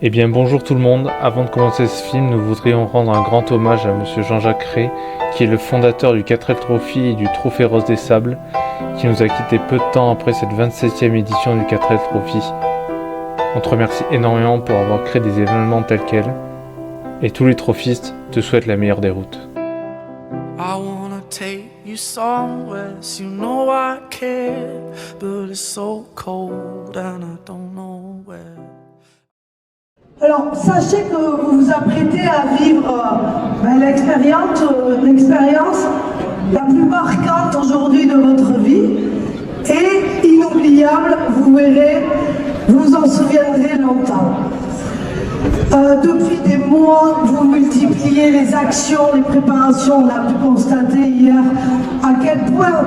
Eh bien bonjour tout le monde, avant de commencer ce film, nous voudrions rendre un grand hommage à monsieur Jean-Jacques Rey, qui est le fondateur du 4L Trophy et du Trophée Rose des Sables, qui nous a quittés peu de temps après cette 27e édition du 4L Trophy. On te remercie énormément pour avoir créé des événements tels quels, et tous les trophistes te souhaitent la meilleure des routes. I wanna take you somewhere, you know I care, but it's so cold and I don't know where. Alors, sachez que vous vous apprêtez à vivre l'expérience la plus marquante aujourd'hui de votre vie et inoubliable, vous verrez, vous vous en souviendrez longtemps. Depuis des mois, vous multipliez les actions, les préparations. On a pu constater hier à quel point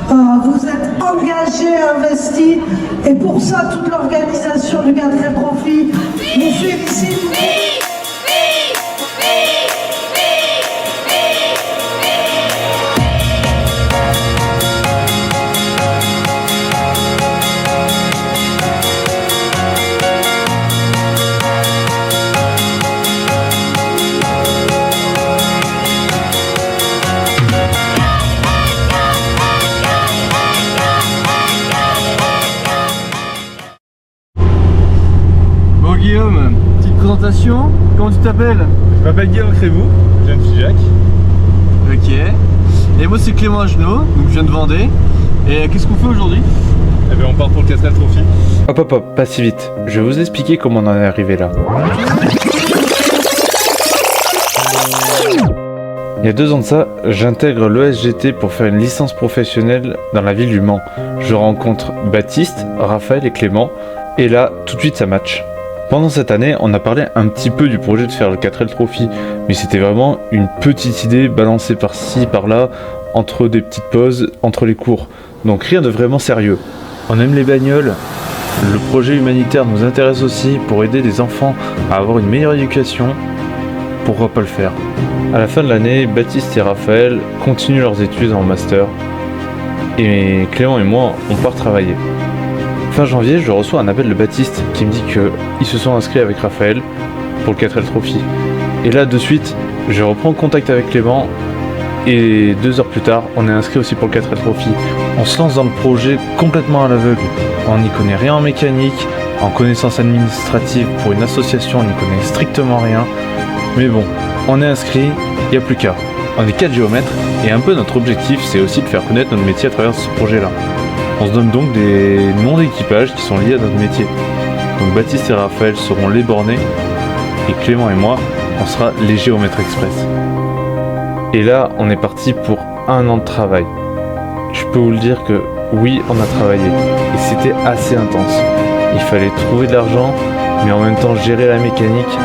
vous êtes engagés, investis. Et pour ça, toute l'organisation du 4L Trophy vous félicite. Guillaume, petite présentation, comment tu t'appelles? Je m'appelle Guillaume Crévou, je viens de Figeac. Ok. Et moi c'est Clément Agenot, donc je viens de Vendée. Et qu'est-ce qu'on fait aujourd'hui? Eh bien on part pour le 4L Trophy. Hop, pas si vite, je vais vous expliquer comment on en est arrivé là. Il y a 2 ans de ça, j'intègre l'ESGT pour faire une licence professionnelle dans la ville du Mans. Je rencontre Baptiste, Raphaël et Clément, et là, tout de suite ça match. Pendant cette année, on a parlé un petit peu du projet de faire le 4L Trophy, mais c'était vraiment une petite idée balancée par-ci, par-là, entre des petites pauses, entre les cours. Donc rien de vraiment sérieux. On aime les bagnoles, le projet humanitaire nous intéresse aussi pour aider les enfants à avoir une meilleure éducation. Pourquoi pas le faire? À la fin de l'année, Baptiste et Raphaël continuent leurs études en master, et Clément et moi, on part travailler. Fin janvier, je reçois un appel de Baptiste qui me dit qu'ils se sont inscrits avec Raphaël pour le 4L Trophy. Et là, de suite, je reprends contact avec Clément et 2 heures plus tard, on est inscrit aussi pour le 4L Trophy. On se lance dans le projet complètement à l'aveugle. On n'y connaît rien en mécanique, en connaissance administrative pour une association, on n'y connaît strictement rien. Mais bon, on est inscrit, il n'y a plus qu'à. On est 4 géomètres et un peu notre objectif, c'est aussi de faire connaître notre métier à travers ce projet-là. On se donne donc des noms d'équipage qui sont liés à notre métier. Donc Baptiste et Raphaël seront les bornés et Clément et moi, on sera les géomètres express. Et là, on est parti pour 1 an de travail. Je peux vous le dire que oui, on a travaillé et c'était assez intense. Il fallait trouver de l'argent, mais en même temps gérer la mécanique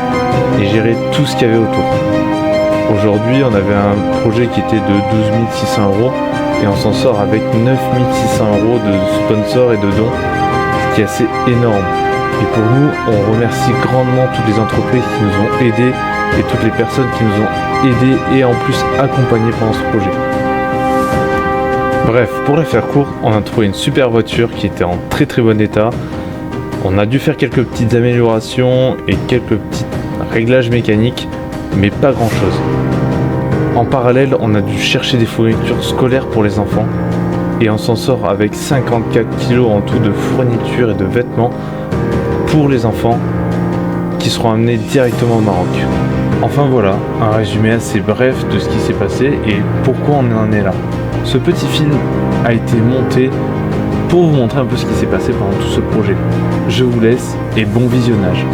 et gérer tout ce qu'il y avait autour. Aujourd'hui, on avait un projet qui était de 12 600 € et on s'en sort avec 9 600 € de sponsors et de dons, ce qui est assez énorme. Et pour nous, on remercie grandement toutes les entreprises qui nous ont aidés et toutes les personnes qui nous ont aidés et en plus accompagnés pendant ce projet. Bref, pour la faire court, on a trouvé une super voiture qui était en très bon état. On a dû faire quelques petites améliorations et quelques petits réglages mécaniques, mais pas grand chose. En parallèle, on a dû chercher des fournitures scolaires pour les enfants et on s'en sort avec 54 kg en tout de fournitures et de vêtements pour les enfants qui seront amenés directement au Maroc. Enfin voilà, un résumé assez bref de ce qui s'est passé et pourquoi on en est là. Ce petit film a été monté pour vous montrer un peu ce qui s'est passé pendant tout ce projet. Je vous laisse et bon visionnage.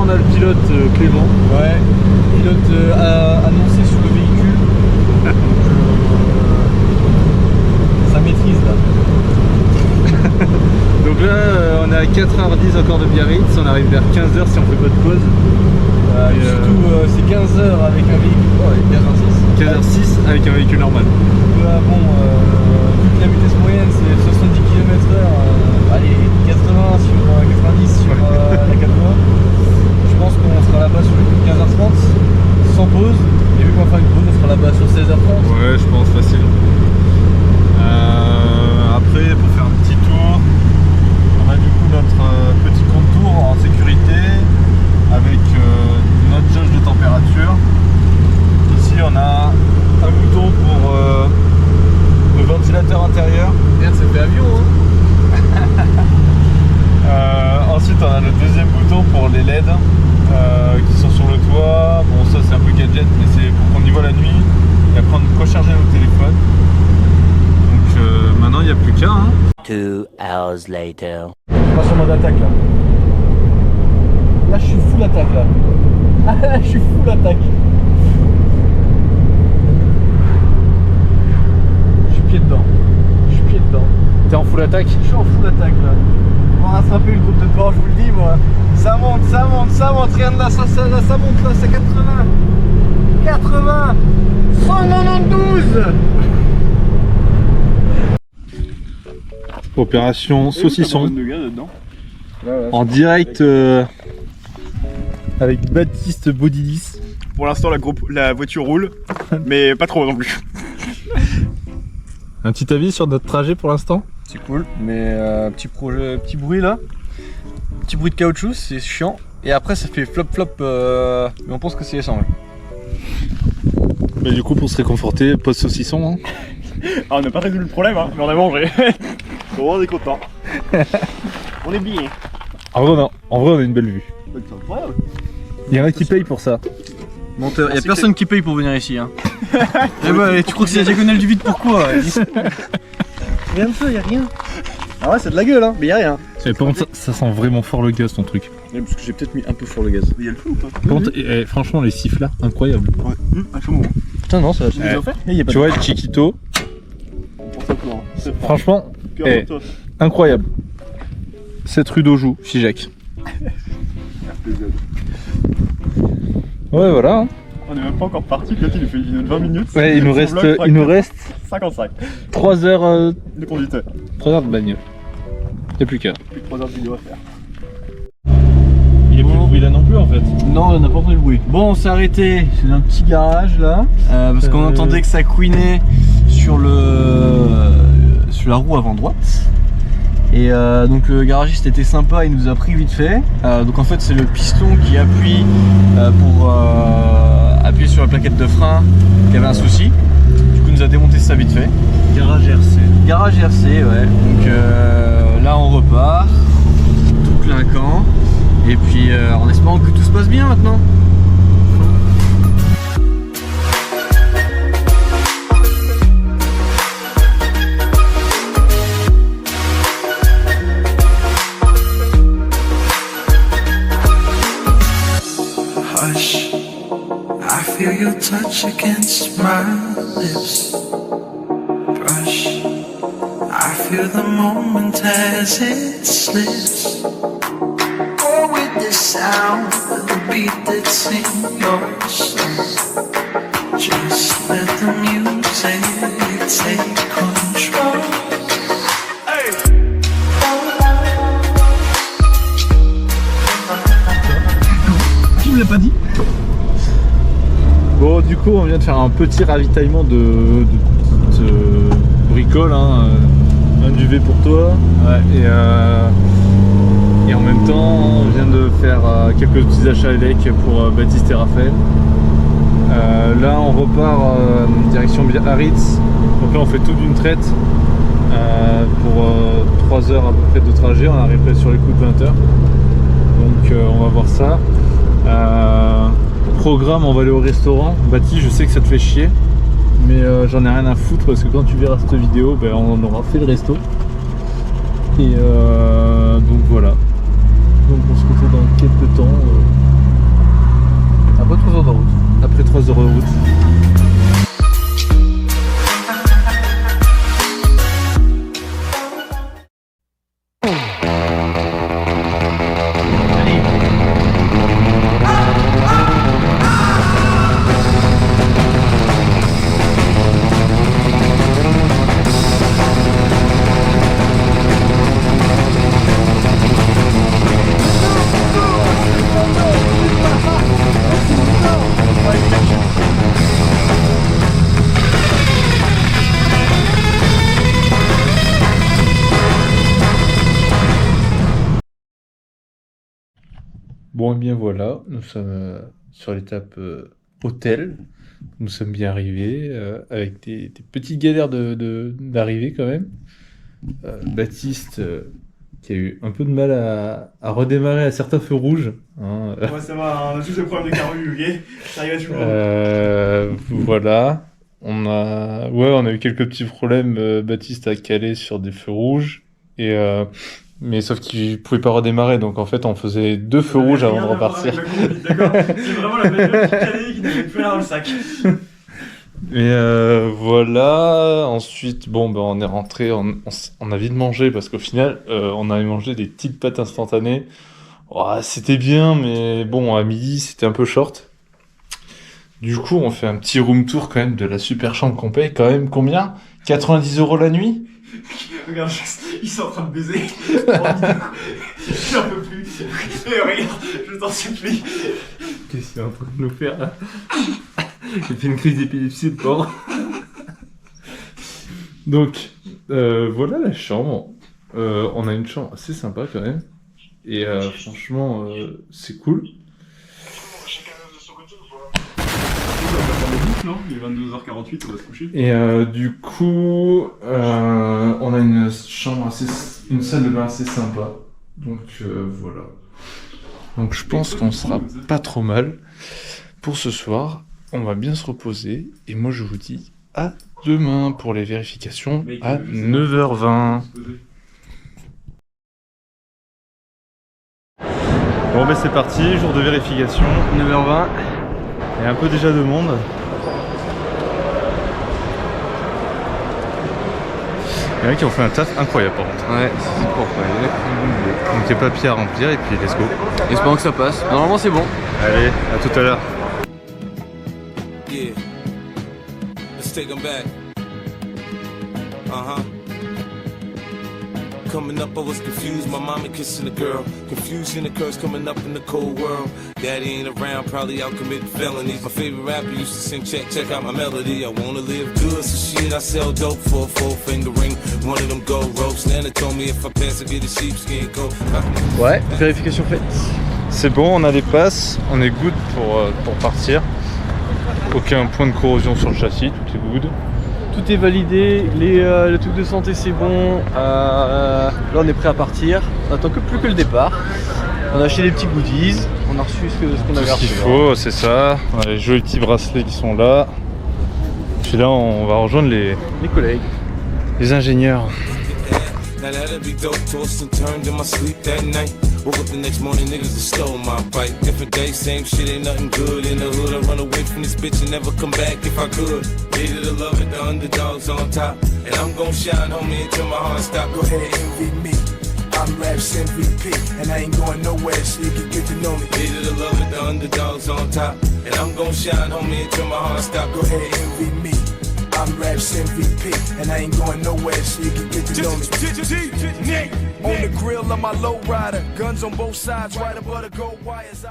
on a le pilote Clément. Ouais, pilote annoncé sur le véhicule. Ça maîtrise là. Donc là, on est à 4h10 encore de Biarritz, on arrive vers 15h si on fait pas de pause. Surtout, c'est 15h avec un véhicule. Oh, 15h06. 15h06 avec un véhicule normal. Bon, vu que la vitesse moyenne c'est 70 km/h, allez, 80 sur 90 sur la 4 voies, je pense qu'on sera là-bas sur le coup de 15h30 sans pause. Et vu qu'on va faire une pause, on sera là-bas sur 16h30. Ouais, je pense facile. Après, pour faire un petit tour, on a du coup notre petit contour en sécurité avec notre jauge de température. Ici, on a un bouton pour le ventilateur intérieur. Merde, ça fait avion, hein. Ensuite, on a le deuxième bouton pour les LED qui sont sur le toit. Bon, ça c'est un peu gadget, mais c'est pour qu'on y voit la nuit et après on peut recharger nos téléphones. Donc maintenant, il n'y a plus qu'un. Hein. 2 hours later. Je passe en mode attaque là. Là, je suis full attaque là. Là, je suis full attaque. Je suis pied dedans. Je suis pied dedans. T'es en full attaque? Je suis en full attaque là. On va rattraper le groupe de bord, je vous le dis moi. Ça monte, ça monte, ça monte, rien de là, ça monte là, c'est 80. 80. 192. Opération saucisson. En direct avec Baptiste Bodilis. Pour l'instant, la voiture roule, mais pas trop non plus. Un petit avis sur notre trajet pour l'instant? C'est cool, mais petit bruit là. Petit bruit de caoutchouc, c'est chiant. Et après ça fait flop flop, mais on pense que c'est l'essence. Bah, du coup, pour se réconforter, pose saucisson. Hein. Ah, on n'a pas résolu le problème, hein, mais on a mangé. On est content. On est bien. En vrai, on a une belle vue. C'est incroyable. Il y en a qui payent pour ça. Menteur, y'a personne qui paye pour venir ici. Hein. Et bah, tu crois que c'est la diagonale du vide, pourquoi? Rien de ça, y'a rien. Ah ouais, c'est de la gueule, hein, mais y'a rien. Par contre, ça sent vraiment fort le gaz ton truc. Ouais, parce que j'ai peut-être mis un peu fort le gaz. Mais y'a le feu ou pas? Par contre, franchement, les sifflets, incroyable. Ouais, un chaud moment. Putain, non, ça va. Tu vois, Chiquito, Pour ça, pour c'est fort. franchement, Cœur pour toi. incroyable. Cette rue d'Aujou, Figeac. Ouais, voilà. Hein. On est même pas encore parti, Piotr il nous fait une vidéo de 20 minutes. Ouais, il nous reste 55 3 heures, de conducteur. 3 heures de bagnole. Y'a plus qu'à. Plus que 3 heures de vidéo à faire. Il est plus de bruit là non plus en fait. Non, on n'a pas entendu le bruit. Bon, on s'est arrêté c'est un petit garage là, parce qu'on entendait que ça couinait sur la roue avant droite. Et donc le garagiste était sympa, il nous a pris vite fait. Donc en fait c'est le piston qui appuie pour appuyer sur la plaquette de frein qui avait un souci. Du coup il nous a démonté ça vite fait. Garage RC. Garage RC, ouais. Donc là on repart, tout clinquant. Et puis en espérant que tout se passe bien maintenant. Hush, I feel your touch against my lips. Brush, I feel the moment as it slips. Go with the sound of the beat that's in your soul. Just let the music take control. Qui me l'a pas dit? Bon, du coup, on vient de faire un petit ravitaillement de petites bricoles. Hein. Un duvet pour toi. Ouais. Et en même temps, on vient de faire quelques petits achats élec pour Baptiste et Raphaël. Là, on repart direction Biarritz. Donc là, on fait tout d'une traite pour 3 heures à peu près de trajet. On arriverait sur les coups de 20 heures. Donc, on va voir ça. Programme, on va aller au restaurant. Baptiste, je sais que ça te fait chier, mais j'en ai rien à foutre parce que quand tu verras cette vidéo, ben, on aura fait le resto. Et donc voilà. Donc on se retrouve dans quelques temps 3 heures de route. Après 3 heures de route. Bon, et bien voilà, nous sommes sur l'étape hôtel. Nous sommes bien arrivés, avec des petites galères d'arrivée quand même. Baptiste, qui a eu un peu de mal à redémarrer à certains feux rouges. Hein. Ouais, ça va, on a tous des problèmes de carbu, ok. Ça arrive à tout le monde. Voilà. On a eu quelques petits problèmes. Baptiste a calé sur des feux rouges. Mais sauf qu'il pouvait pas redémarrer, donc en fait on faisait 2 feux rouges avant de repartir. D'accord. C'est vraiment la bagnole qui calait, qui n'avait plus rien dans le sac. Et voilà, ensuite bon on est rentré, on a vite mangé parce qu'au final on avait mangé des petites pâtes instantanées. Oh, c'était bien, mais bon à midi c'était un peu short. Du coup on fait un petit room tour quand même de la super chambre qu'on paye quand même combien ? 90 € la nuit ? Regarde, ils sont en train de baiser. J'en peux plus. Et regarde, je t'en supplie. Qu'est-ce qu'il est en train de nous faire là ? Il fait une crise d'épilepsie, le pauvre. Donc, voilà la chambre. On a une chambre assez sympa quand même. Et franchement, c'est cool. Non, il est 22h48, on va se coucher. Et du coup, on a une salle de bain assez sympa. Donc voilà. Donc je pense qu'on sera pas trop mal pour ce soir. On va bien se reposer. Et moi je vous dis à demain pour les vérifications à 9h20. Bon ben c'est parti, jour de vérification, 9h20. Il y a un peu déjà de monde. Il y en a qui ont fait un taf incroyable par contre. Ouais, c'est pour Donc il y a papier à remplir et puis let's go. Espérons que ça passe. Normalement c'est bon. Allez, à tout à l'heure. Yeah, let's take them back. Coming up, I was confused. My mama kissing a girl. Confusion occurs coming up in the cold world. Daddy ain't around, probably out committing felonies. My favorite rapper used to sing, check out my melody. I wanna live good, so shit, I sell dope for a 4-finger ring. One of them gold ropes. Nana told me if I pass, I get a sheepskin coat. Ouais, vérification faite. C'est bon, on a les passes, on est good pour partir. Aucun point de corrosion sur le châssis, tout est good. Tout est validé, le truc de santé c'est bon. Là on est prêt à partir. On attend plus que le départ. On a acheté des petits goodies. On a reçu ce qu'on avait reçu. Ce qu'il faut, c'est ça. On a les jolis petits bracelets qui sont là. Puis là on va rejoindre les collègues. Les ingénieurs. Now that'll be dope, tossed and turned in my sleep that night. Woke up the next morning, niggas that stole my bike. Different day, same shit, ain't nothing good in the hood. I run away from this bitch and never come back if I could. Hated to love it, the underdogs on top. And I'm gon' shine, homie, until my heart stop. Go ahead, envy me. I'm Raps MVP, and I ain't going nowhere, so you can get to know me. Hated to love it, the underdogs on top. And I'm gon' shine, homie, until my heart stop. Go ahead, envy me. I'm Raps MVP, and I ain't going nowhere, so you can get to know me. On the grill of my low rider, guns on both sides, right above the gold wires.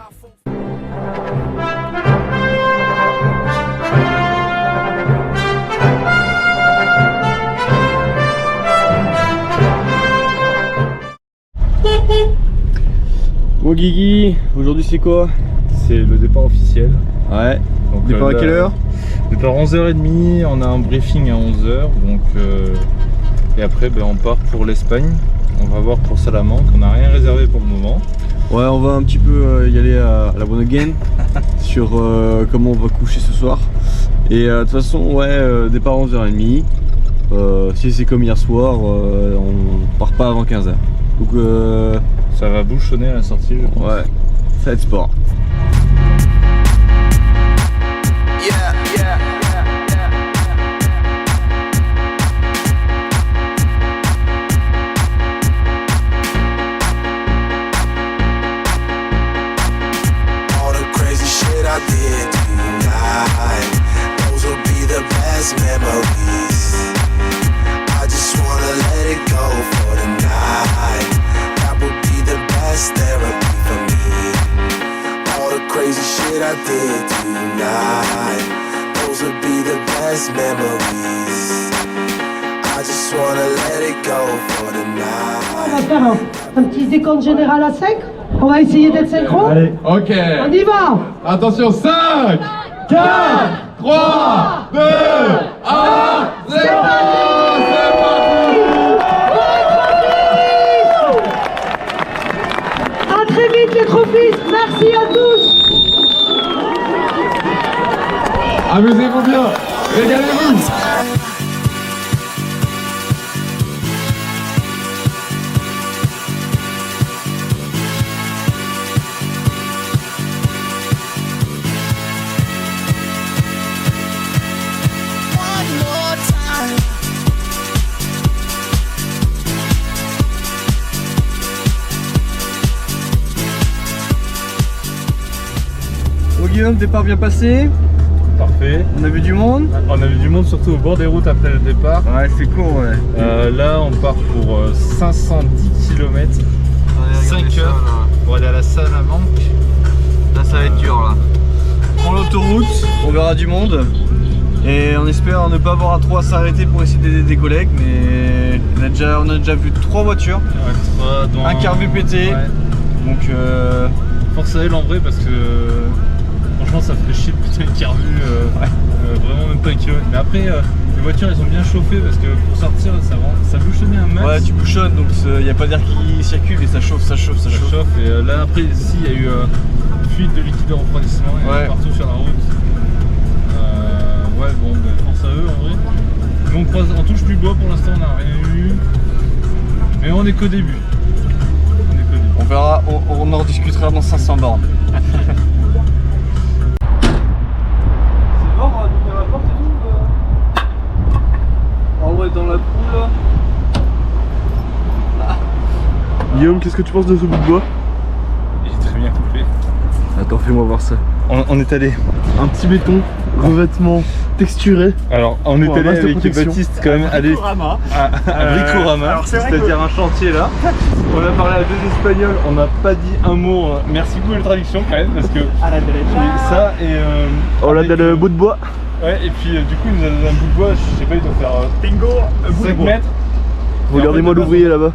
Bon Guigui, aujourd'hui c'est quoi? C'est le départ officiel. Ouais. Donc, départ à quelle heure? Départ 11h30, on a un briefing à 11h, donc et après on part pour l'Espagne. On va voir pour Salamanque, on n'a rien réservé pour le moment. Ouais, on va un petit peu y aller à la bonne again sur comment on va coucher ce soir. Et de toute façon, ouais, départ 11h30. Si c'est comme hier soir, on part pas avant 15h. Donc ça va bouchonner à la sortie, je pense. Ouais, ça va être sport. I did tonight. Those would be the best memories. I just wanna let it go for the On va night. faire un petit décompte général à 5. On va essayer d'être synchro. Allez, ok. On y va. Attention, 5, 4, 3, 2, 1, c'est À très vite les trophistes. Merci à tous. Amusez-vous bien, régalez-vous. One more time. Bon Guillaume, départ bien passé. Parfait. On a vu du monde. On a vu du monde surtout au bord des routes après le départ. Ouais, c'est con, ouais. Là, on part pour 510 km, 5 heures pour aller à la Salamanque. Là, ça va être dur là. On prend l'autoroute, on verra du monde. Et on espère ne pas avoir à trop à s'arrêter pour essayer d'aider des collègues. Mais on a déjà vu 3 voitures, un carbu pété. Ouais. Donc Force à elle en vrai parce que franchement ça ferait chier de putain une carbu, vraiment même pas un kilomètre. Mais après les voitures elles ont bien chauffé parce que pour sortir ça bouchonnait un max. ouais, tu bouchonnes donc il n'y a pas d'air qui circule et ça chauffe. Ça chauffe et là après ici il y a eu fuite de liquide de refroidissement partout sur la route. Ouais bon force à eux en vrai. Mais on croise, on touche du bois pour l'instant on n'a rien eu. Mais on est qu'au début. On verra, on en rediscutera dans 500 bornes. C'est mort d'ouvrir la porte et tout Ah ouais, dans la poule là. Guillaume, qu'est-ce que tu penses de ce bout de bois? Il est très bien coupé. Attends, fais-moi voir ça. On est allé un petit béton, revêtement texturé. Alors on est Pour un allé masque de avec protection. Baptiste quand même aller à Bricorama, c'est-à-dire un chantier là. On a parlé à 2 Espagnols, on n'a pas dit un mot. Merci Google Traduction quand même parce que ça et Oh là, avec, le bout de bois. ouais et puis du coup il nous a donné un bout de bois, je sais pas il doit faire 5 mètres. Regardez-moi l'ouvrier là-bas.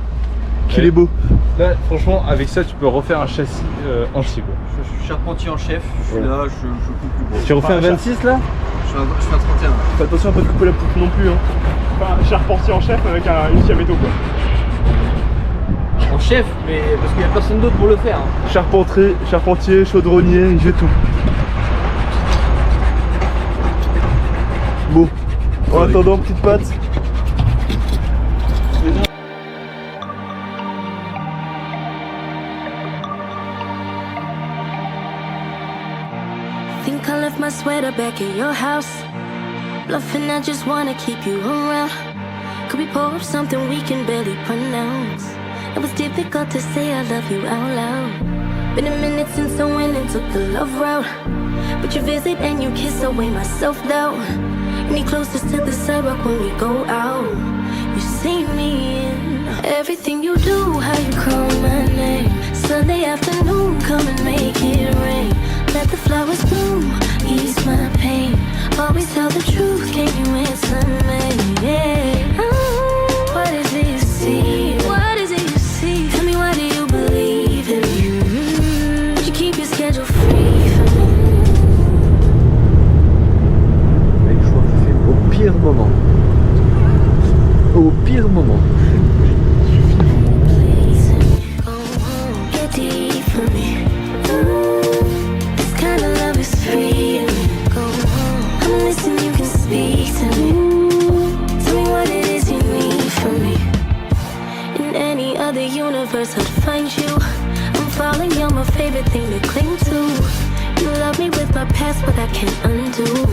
Qu'il est beau. Là franchement avec ça tu peux refaire un châssis entier quoi. Je suis charpentier en chef, je suis là, je coupe plus gros. Tu refais un 26 là? Je fais un 31. Fais attention à pas te couper la poutre non plus. Hein. Enfin, charpentier en chef avec une scie à métaux quoi. En chef, mais parce qu'il n'y a personne d'autre pour le faire. Charpentier, chaudronnier, j'ai tout. Bon. En attendant, petite patte. Think I left my sweater back at your house. Bluffing, I just wanna keep you around. Could we pour up something we can barely pronounce? It was difficult to say I love you out loud. Been a minute since I went and took the love route. But you visit and you kiss away my self-doubt. Any closest to the sidewalk when we go out. You see me in everything you do, how you call my name. Sunday afternoon, come and make it rain. Let the flowers bloom, ease my pain. Always tell the truth, can you answer me? Yeah. Oh, what is it you see? What is it you see? Tell me, why do you believe in me? Would you keep your schedule free for me? Mec, je crois que c'est au pire moment. Au pire moment. Please, oh, get deep for me. This kind of love is free. Go home, I'm listening, you can speak to me. Tell me what it is you need from me. In any other universe, I'd find you. I'm falling, you're my favorite thing to cling to. You love me with my past, but I can't undo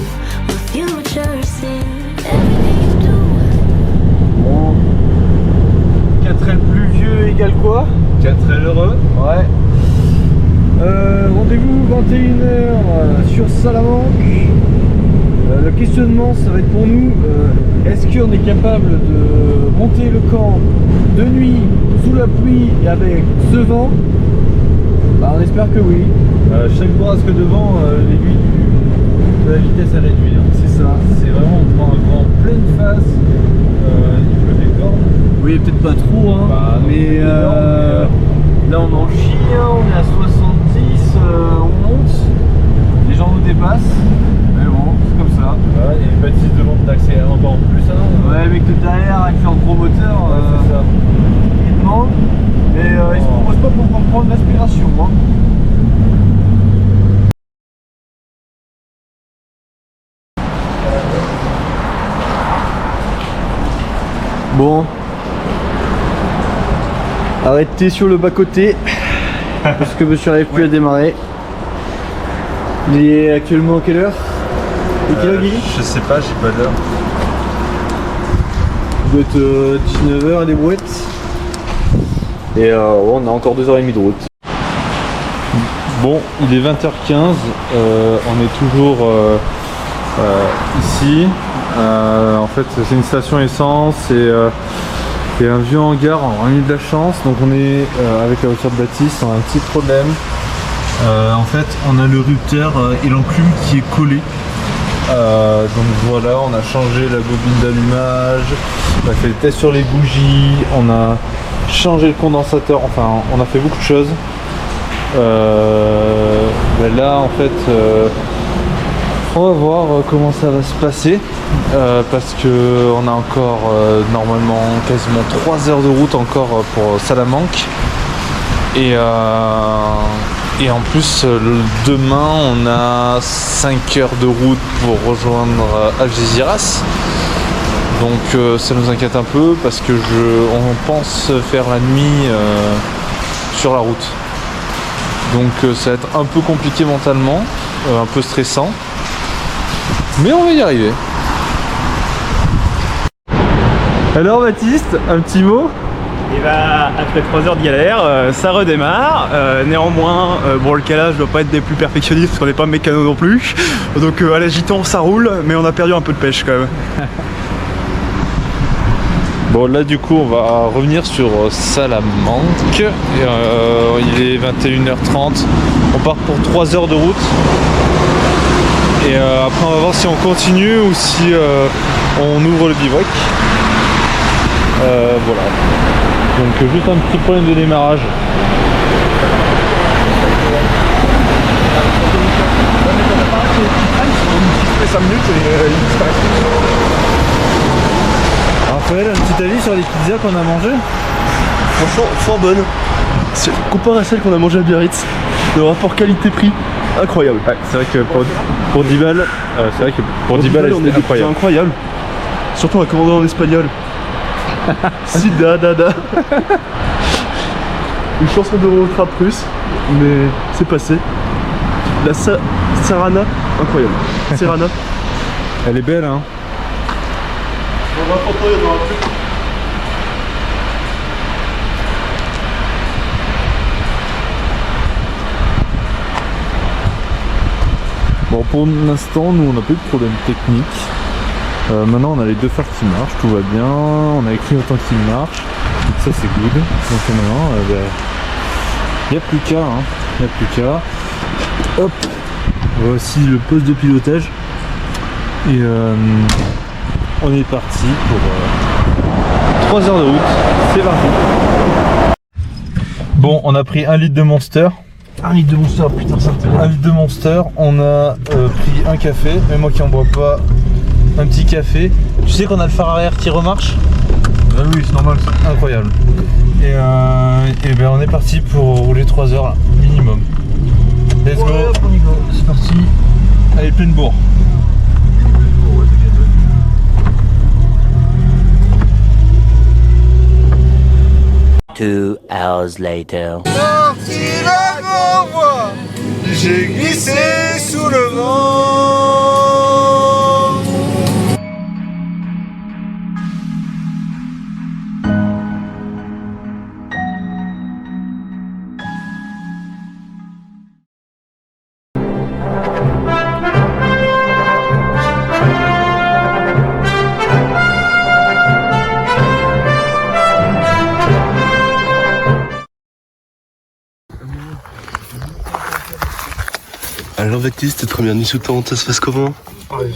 my future's in everything you do. Bon. 4L plus vieux égale quoi? 4L heureux. Ouais. Rendez-vous 21h sur Salamanque. Le questionnement, ça va être pour nous, est-ce qu'on est capable de monter le camp de nuit, sous la pluie et avec ce vent? Bah, on espère que oui. Chaque bourrasque devant, l'aiguille de la vitesse est réduite. C'est ça. C'est vraiment, on prend un vent en pleine face. Il pleut des cordes. Oui, peut-être pas trop, hein. Bah, non, mais là on en chie, hein, on est à 70, on monte. Les gens nous dépassent. Mais bon, c'est comme ça. Ouais, et Baptiste demande d'accélérer encore en plus. Hein. Ouais, avec le derrière, avec leur gros moteur, c'est ça. il demande. Mais il se propose pas pour comprendre l'aspiration. Hein. Bon, arrêtez sur le bas-côté parce que monsieur n'arrive plus à démarrer. Il est actuellement à quelle heure? Et quelle heure, Guy? Je sais pas, j'ai pas d'heure. Il doit être 19h à des brouettes. Et on a encore 2h30 de route. Bon, il est 20h15, on est toujours ici. En fait, c'est une station essence et un vieux hangar. On a eu de la chance, donc on est avec la voiture de Baptiste. On a un petit problème. En fait, on a le rupteur et l'enclume qui est collé. Donc voilà, on a changé la bobine d'allumage, on a fait des tests sur les bougies, on a changé le condensateur, enfin on a fait beaucoup de choses. Mais là en fait on va voir comment ça va se passer parce que on a encore normalement quasiment 3 heures de route encore pour Salamanque et en plus demain on a 5 heures de route pour rejoindre Algeciras. Donc ça nous inquiète un peu parce que on pense faire la nuit sur la route. Donc ça va être un peu compliqué mentalement, un peu stressant. Mais on va y arriver. Alors Baptiste, un petit mot? Et bah après 3 heures de galère, ça redémarre. Néanmoins, bon le calage doit pas être des plus perfectionnistes parce qu'on n'est pas mécano non plus. Donc à l'agitant ça roule, mais on a perdu un peu de pêche quand même. Bon là du coup on va revenir sur Salamanque. Il est 21h30. On part pour 3 heures de route. Et après on va voir si on continue ou si on ouvre le bivouac. Voilà. Donc juste un petit problème de démarrage. Raphaël, un petit avis sur les pizzas qu'on a mangées? Franchement, fort bonne. Comparé à celle qu'on a mangée à Biarritz, le rapport qualité-prix, incroyable. Ouais, c'est vrai que pour 10 balles, c'est vrai que pour 10 balles, on est incroyable. incroyable. Surtout on a commandé en espagnol. Si da da da. Une chanson de trap russe, mais c'est passé. La Sarana, incroyable. Serrana. Elle est belle hein. On va pourtant il y en aura plus. Bon pour l'instant nous on n'a pas eu de problème technique. Maintenant on a les deux phares qui marchent, tout va bien, on a les clignotants qui marchent, ça c'est good. Donc maintenant il n'y a plus qu'à, hein. Il n'y a plus qu'à. Hop, voici le poste de pilotage. Et on est parti pour 3 heures de route, c'est parti. Bon, on a pris 1 litre de Monster. 1 litre de Monster, putain ça. 1 litre de Monster, on a pris un café, mais moi qui en bois pas, un petit café. Tu sais qu'on a le phare arrière qui remarche? Ah oui, c'est normal, c'est incroyable. Et ben on est parti pour rouler 3 heures là, minimum. Let's go, c'est parti. Allez, pleine bourre. 2 hours later. Sorti la grand-voix, j'ai glissé sous le vent. Alors Baptiste, tes premières nuits sous tente, ça se passe comment?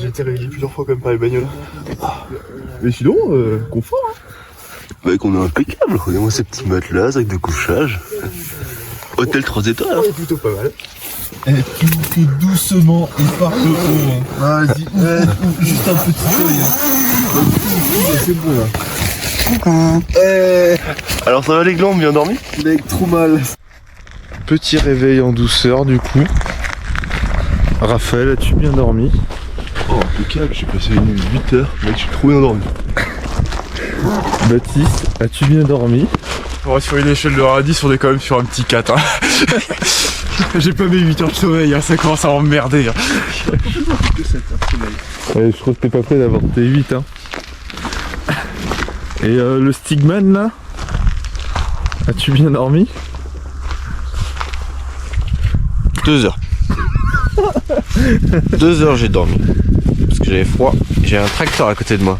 J'ai été réveillé plusieurs fois quand même par les bagnoles. Mais sinon, confort hein. Bah on est impeccable, regardez-moi ces petits matelas avec de couchage. Hôtel 3 étoiles hein. Plutôt pas mal. Tout doucement et par le haut hein. Vas-y, juste un petit œil hein. C'est bon là. Alors ça va les glands, bien dormi? Mec, trop mal. Petit réveil en douceur du coup. Raphaël, as-tu bien dormi? Oh impeccable, j'ai passé une nuit de 8 heures, mec, je suis trop bien dormi. Baptiste, as-tu bien dormi? Ouais, sur une échelle de 1 à 10, on est quand même sur un petit 4 hein. J'ai pas mis 8 heures de sommeil, hein, ça commence à m'emmerder hein. Ouais, je crois que t'es pas prêt d'avoir tes 8 hein. Et le Stigman là? As-tu bien dormi? 2 heures. 2 heures j'ai dormi. Parce que j'avais froid. J'ai un tracteur à côté de moi.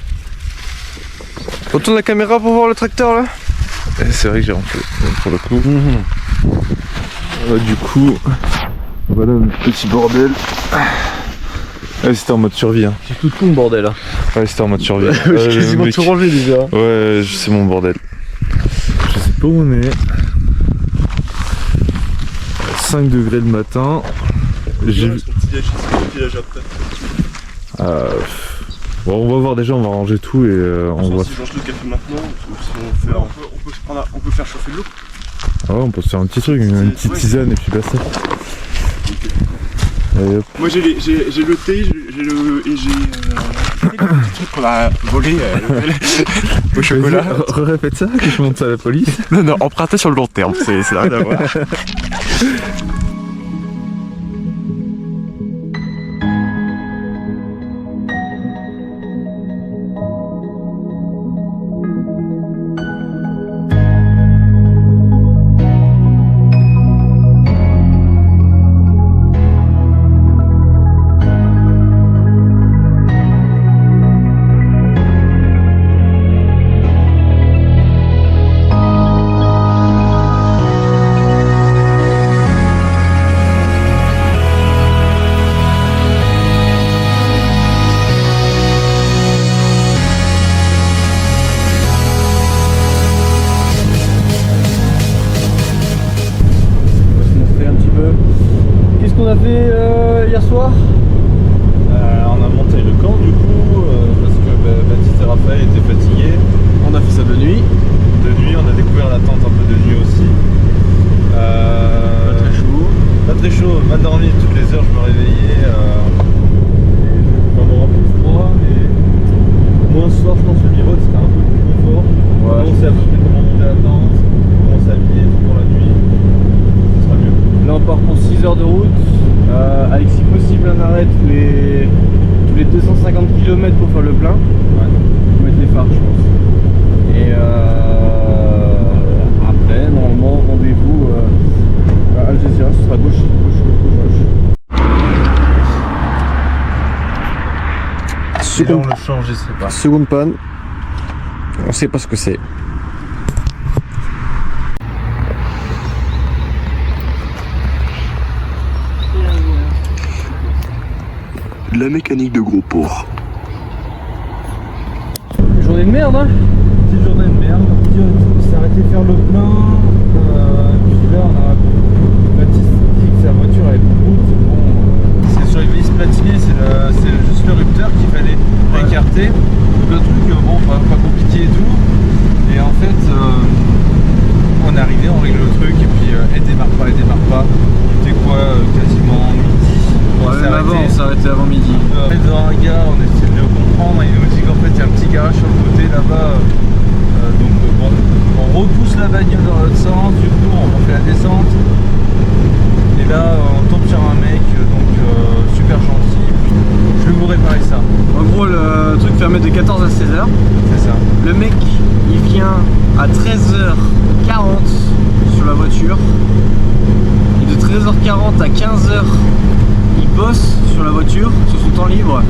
Retourne la caméra pour voir le tracteur là. C'est vrai que j'ai rentré pour le coup. Du coup, voilà notre petit bordel. Ouais, c'était en mode survie hein. C'est tout con le bordel là. Ouais, c'était en mode survie. J'ai quasiment tout rangé déjà. Ouais, c'est mon bordel. Je sais pas où on est. 5 degrés le matin. J'ai vu. Bon, on va voir déjà, on va ranger tout et on va. Si je range le café maintenant, sinon on peut faire chauffer de l'eau. Ah ouais, on peut se faire un petit truc, une petite tisane et puis basta. Allez, hop. Moi j'ai le thé, j'ai le truc qu'on a volé au chocolat. Répète ça, que je monte ça à la police. Non, emprunter sur le long terme, c'est rien à voir. Hier soir On a monté le camp du coup parce que Baptiste et Raphaël étaient fatigués. on a fait ça de nuit. De nuit, on a découvert la tente un peu de nuit aussi. Pas très chaud. Pas très chaud, mal dormi toutes les heures, je me réveillais. Vraiment un peu froid, mais moins ce soir, je pense que le bivouac c'était un peu plus confort. Ouais, on sait à peu près comment monter la tente, comment s'habiller pour la nuit. Ce sera mieux. Là on part pour 6 heures de route, avec si possible un arrêt tous les 250 km pour faire le plein. Ouais. Pour mettre les phares je pense. Et après normalement rendez-vous à Algeciras, ce sera gauche. Et là on le change, je sais pas. Seconde panne, on sait pas ce que c'est. De la mécanique de gros porc. Journée de merde hein. Petite journée de merde. On s'est arrêté faire le plein. Puis là on a Baptiste dit que sa voiture elle est pour route. Bon, C'est sur les vis platinées, c'est juste le rupteur qu'il fallait écarter. Donc le truc, bon, pas compliqué et tout. Et en fait, on est arrivé, on règle le truc et puis elle démarre pas. C'était quoi, quasiment midi. on s'est arrêté avant midi. Devant un gars, on essaie de le comprendre. Il nous dit qu'en fait, il y a un petit garage sur le côté là-bas. Donc bon, on repousse la bagnole dans l'autre sens. Du coup, on fait la descente. Et là, on tombe sur un mec, donc super gentil. Je vais vous réparer ça. En gros le truc fermé de 14 à 16h. C'est ça. Le mec il vient à 13h40 sur la voiture. Et de 13h40 à 15h il bosse sur la voiture, sur son temps libre.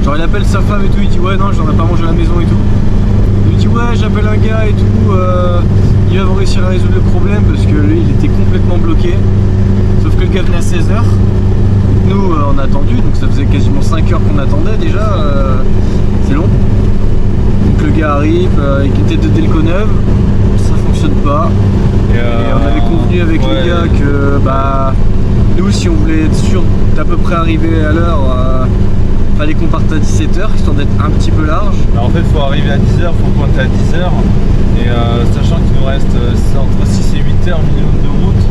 Genre il appelle sa femme et tout, il dit ouais non j'en ai pas mangé à la maison et tout. Il lui dit ouais j'appelle un gars et tout, il va réussir à résoudre le problème parce que lui il était complètement bloqué. Sauf que le gars venait à 16h. Nous a attendu, donc ça faisait quasiment 5 heures qu'on attendait déjà, c'est long. Donc le gars arrive, il était de Delconeuve, ça fonctionne pas. Et on avait convenu avec les gars que nous, si on voulait être sûr d'à peu près arriver à l'heure, fallait qu'on parte à 17h, histoire d'être un petit peu large. Alors en fait, il faut arriver à 10h, il faut pointer à 10h. Et sachant qu'il nous reste entre 6 et 8 heures minimum de route,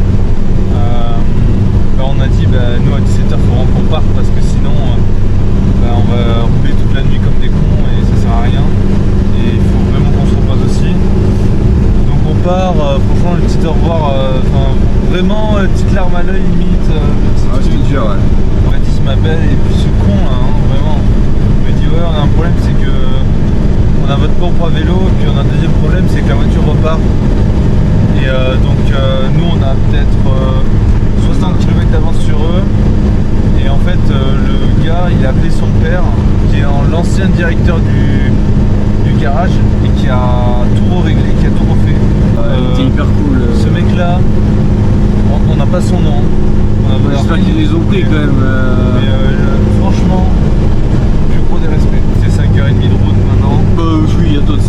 on a dit nous à 17h il faut qu'on parte parce que sinon on va rouler toute la nuit comme des cons et ça sert à rien. Et il faut vraiment qu'on se repose aussi. Donc on part, franchement le petit au revoir, vraiment petite larme à l'œil limite. C'était dur, ouais. Baptiste m'appelle et puis ce con là, vraiment. Il me dit ouais on a un problème, c'est que on a votre propre à vélo, et puis on a un deuxième problème, c'est que la voiture repart. Et donc nous on a peut-être 60 km d'avance sur eux. Et en fait le gars il a appelé son père, qui est l'ancien directeur du garage et qui a tout réglé, qui a tout refait. Il était hyper cool. Ce mec là, on n'a pas son nom. J'espère qu'ils les ont pris quand même. Mais franchement, plus gros des respects. C'est 5h30 de route maintenant. Oui, il y a d'autres.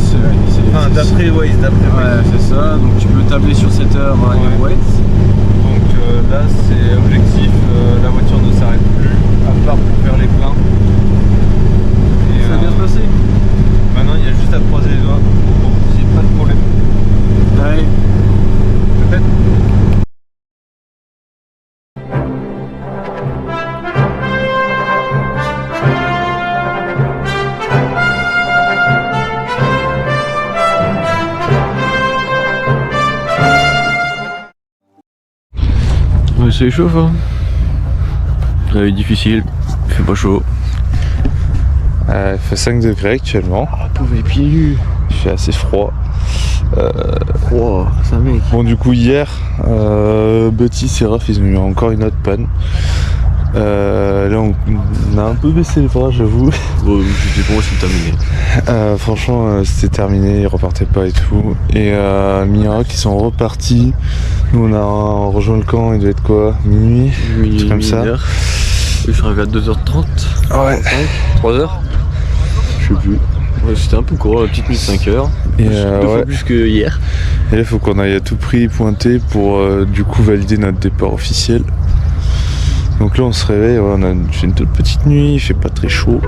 Enfin, d'après Waze, Ouais, c'est ça. Donc tu peux tabler sur 7 heures à Waze. Donc là, c'est objectif. La voiture ne s'arrête plus, à part pour faire les pleins. Et, ça va bien se passer. Maintenant, il y a juste à croiser les doigts pour qu'il n'y ait pas de problème. Ouais. Peut-être. Ouais, ça échauffe hein. Ouais, difficile, il fait pas chaud. Il fait 5 degrés actuellement. Pauvre les pieds nus. Il fait assez froid. Wow, c'est un mec. Bon du coup hier, Baptiste et Raph ils ont eu encore une autre panne. Là on a un peu baissé les bras j'avoue. Bon, pour moi c'est terminé. Franchement c'était terminé, ils repartaient pas et tout. Et Mira qui sont repartis. Nous on a rejoint le camp, il doit être quoi, minuit, comme ça. Je suis arrivé à 2h30. Ouais. 3h. Je sais plus. Ouais, c'était un peu court, la petite nuit 5h. Et deux fois plus que hier. Et là il faut qu'on aille à tout prix pointer pour du coup valider notre départ officiel. Donc là on se réveille, on a fait une toute petite nuit, il fait pas très chaud.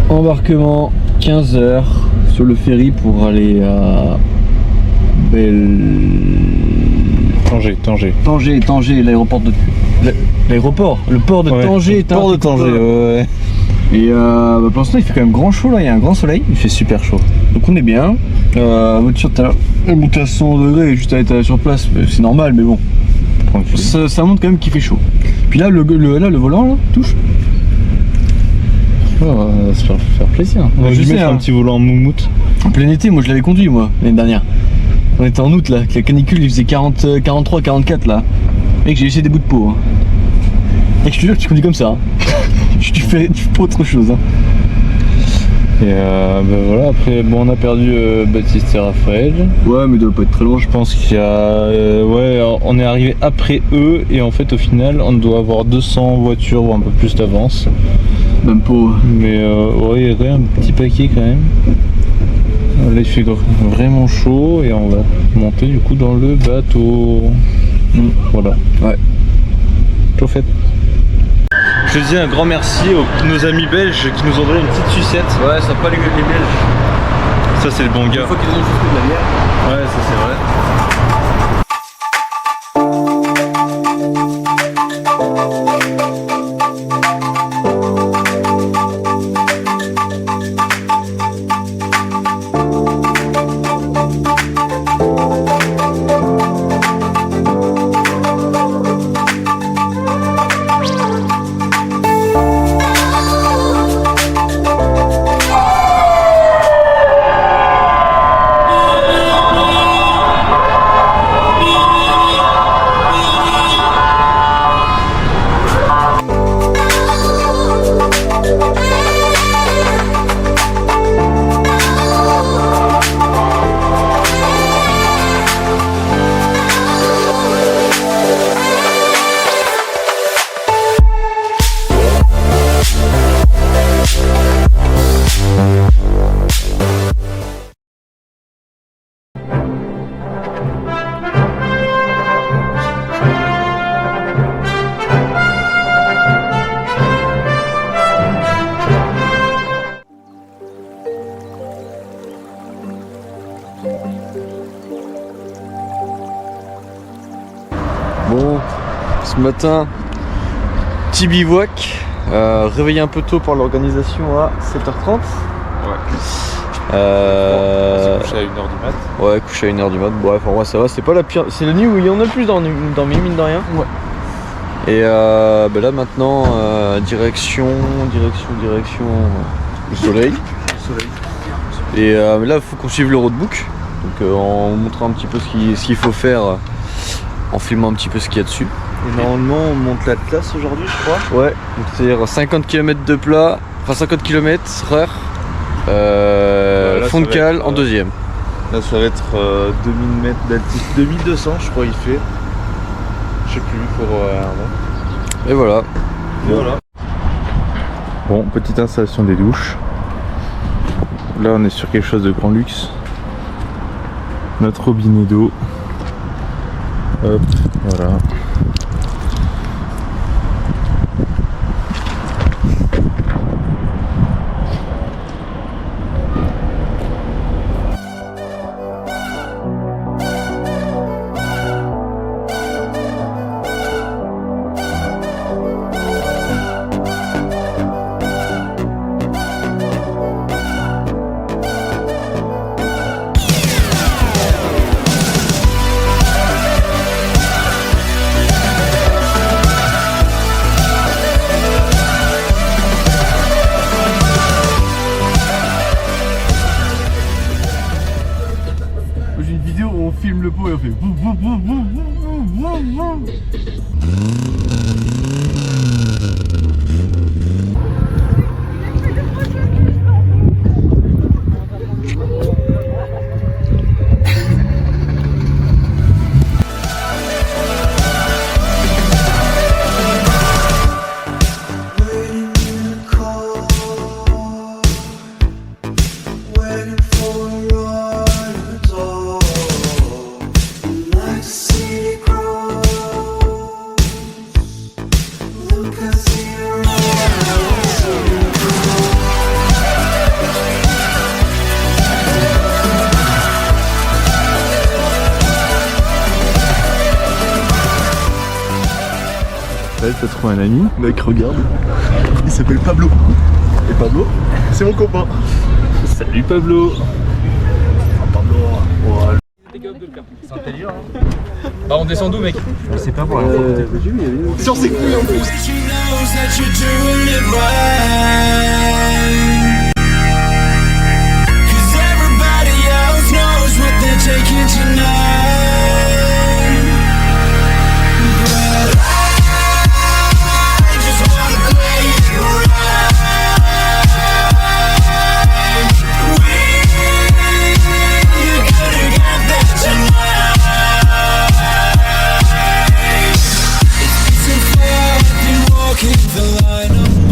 Embarquement 15h sur le ferry pour aller à Tanger, l'aéroport de l'aéroport, le port de Tanger, le port de Tanger, ouais. Et pour l'instant il fait quand même grand chaud là, il y a un grand soleil, il fait super chaud. Donc on est bien. Voiture elle monte à 100 degrés juste à être sur place, c'est normal mais bon. Ça montre quand même qu'il fait chaud. Puis là le volant là touche. Ça va se faire plaisir. On va juste mettre un petit volant en moumoute. En plein été, moi je l'avais conduit moi l'année dernière. On était en août là, avec la canicule il faisait 40, 43, 44 là. Mec j'ai laissé des bouts de peau. Hein. Mec je te jure que tu conduis comme ça. Hein. tu fais pas autre chose. Hein. Et voilà, après bon on a perdu Baptiste et Raphaël. Ouais mais il doit pas être très loin. Je pense qu'il y a on est arrivé après eux et en fait au final on doit avoir 200 voitures ou un peu plus d'avance. Même pas. Mais ouais il y avait un petit paquet quand même. Là il fait vraiment chaud et on va monter du coup dans le bateau. Voilà. Ouais. Chauffette. Je dis un grand merci à nos amis belges qui nous ont donné une petite sucette. Ouais, sympa les Belges. Ça c'est le bon gars. Une fois qu'ils ont juste de la bière. Ouais, ça c'est vrai. Bon, ce matin, petit bivouac, réveillé un peu tôt par l'organisation à 7h30. Couché à 1h du mat. Ouais, couché à 1h du mat. Bref, en vrai, ça va. C'est pas la pire. C'est la nuit où il y en a le plus dormi, mine de rien. Ouais. Et là maintenant, direction le soleil. Et là, il faut qu'on suive le roadbook. Donc, en montrant un petit peu ce qu'il faut faire, en filmant un petit peu ce qu'il y a dessus. Et normalement, on monte l'Atlas aujourd'hui, je crois. Ouais, donc c'est-à-dire 50 km de plat, enfin 50 km/h. Fond de cale en deuxième. Là, ça va être 2000 mètres d'altitude, 2200, je crois, il fait. Je sais plus, pour Et voilà. Bon, petite installation des douches. Là, on est sur quelque chose de grand luxe. Notre robinet d'eau. Hop, voilà. J'ai une vidéo où on filme le pot et on fait T'as trouvé un ami? Mec, regarde. Il s'appelle Pablo. Et Pablo, c'est mon copain. Salut Pablo. C'est intelligent, hein. Bah, on descend d'où, mec? Je sais pas pour la Sur ses couilles en plus.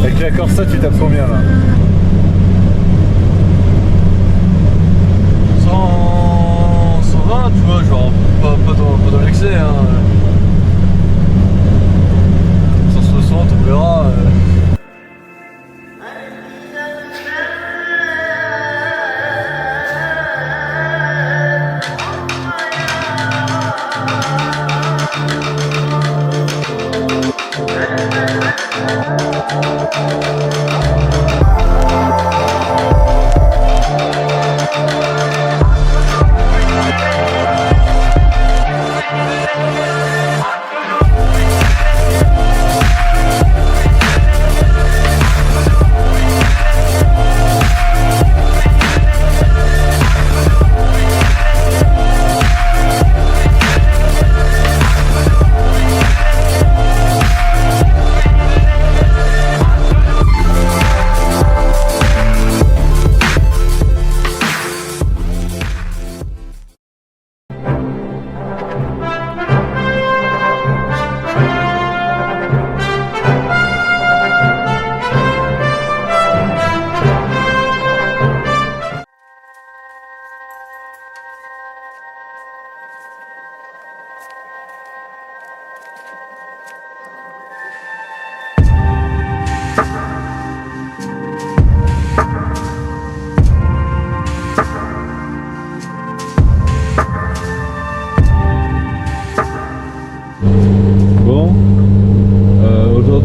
Avec la Corsa, tu tapes combien là? 120, tu vois, genre pas dans l'excès, hein. 160, on verra.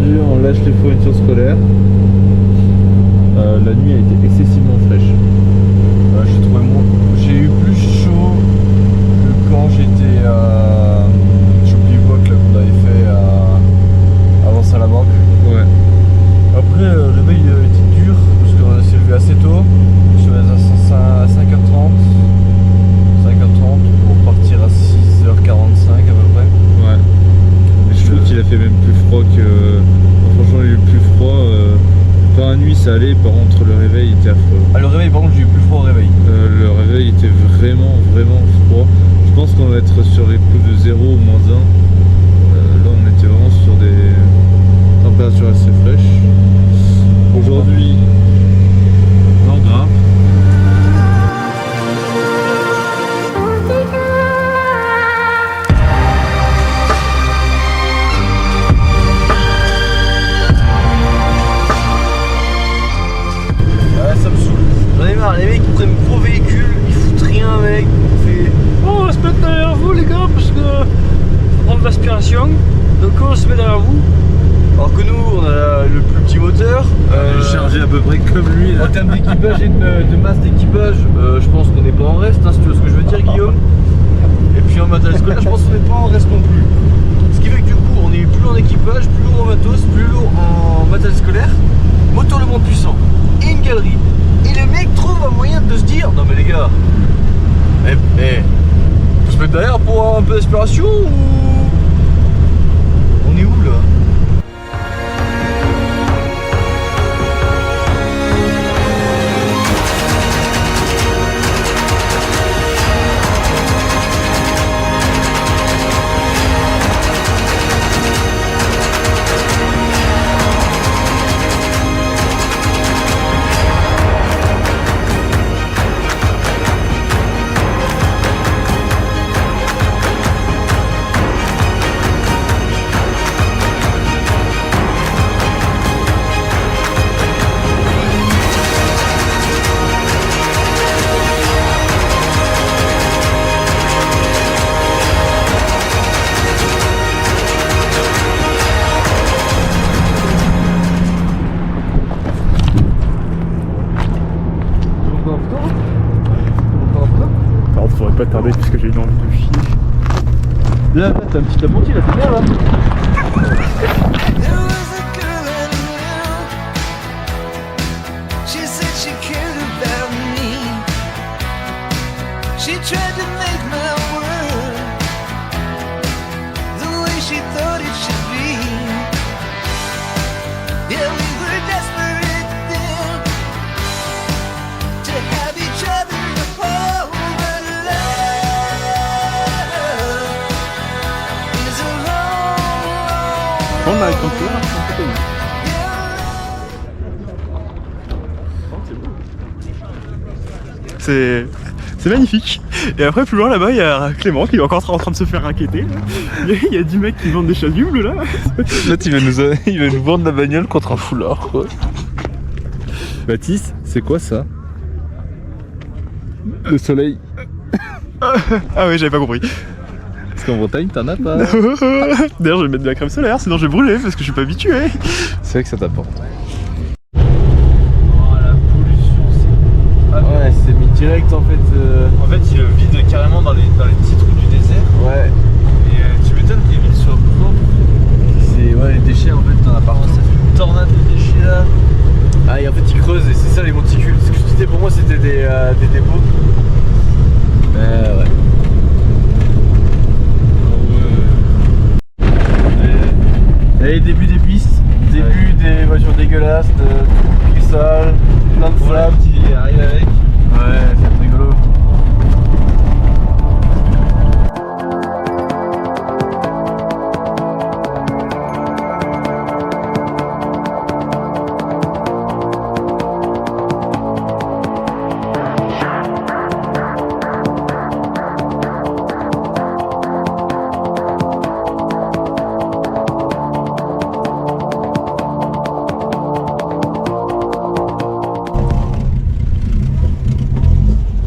Aujourd'hui on lâche les fournitures scolaires. La nuit a été excessivement fraîche. J'ai eu plus chaud que quand j'étais sur le bivouac là qu'on avait fait avant Salamanque. Ouais. Après le réveil était dur parce qu'on s'est levé assez tôt. Je suis levé à 5h30 pour partir à 6h45 à peu près. Ouais. Mais je trouve qu'il a fait même plus froid que... franchement il a eu plus froid. Pendant la nuit ça allait, par contre le réveil était affreux. Ah, le réveil par contre j'ai eu plus froid au réveil. Le réveil était vraiment froid. Je pense qu'on va être sur les coups de 0 ou moins 1. Là on était vraiment sur des températures assez fraîches. Aujourd'hui on grimpe. Ça me saoule. J'en ai marre, les mecs ils prennent gros véhicules, ils foutent rien mec. Oh, on se met derrière vous les gars parce que faut prendre l'aspiration. Donc on se met derrière vous. Alors que nous on a le plus petit moteur. Chargé à peu près comme lui là. En termes d'équipage et de masse d'équipage, je pense qu'on n'est pas en reste, hein, si tu vois ce que je veux dire Guillaume. Et puis en matériel scolaire, je pense qu'on n'est pas en reste non plus. Ce qui fait que du coup on est plus en équipage, plus lourd en matos, plus lourd en matériel scolaire, moteur le moins puissant et une galerie. Et les mecs trouvent un moyen de se dire non mais les gars, on peut se mettre derrière pour avoir un peu d'aspiration ou... On est où là? Alors, faudrait pas tarder puisque j'ai une envie de chier. Là t'as un petit apprenti là, c'est bien là. She tried to make my world the way she thought it should be. Yeah, we were desperate then to have each other to hold, but love is a long, On arrive comme ça, c'est magnifique. Et après plus loin là-bas il y a Clément qui est encore en train de se faire inquiéter. Il y a 10 mecs qui vendent des chasubles là. Là il va nous vendre la bagnole contre un foulard quoi. Baptiste, c'est quoi ça? Le soleil. Ah ouais, j'avais pas compris. Parce qu'en Bretagne t'en as pas. D'ailleurs je vais mettre de la crème solaire sinon je vais brûler parce que je suis pas habitué. C'est vrai que ça t'apporte. Ouais, c'est mis direct en fait. En fait il vide carrément dans les petits trous du désert. Ouais. Et tu m'étonnes que les villes soient propres. C'est ouais, les déchets en fait t'en as partout. Ça fait une tornade de déchets là. Ah et en fait ils creusent et c'est ça les monticules. Ce que je disais pour moi c'était des dépôts. Ouais. Et début des pistes, début des voitures dégueulasses, de tout sale, plein de flammes qui arrive avec. Ouais, c'est rigolo.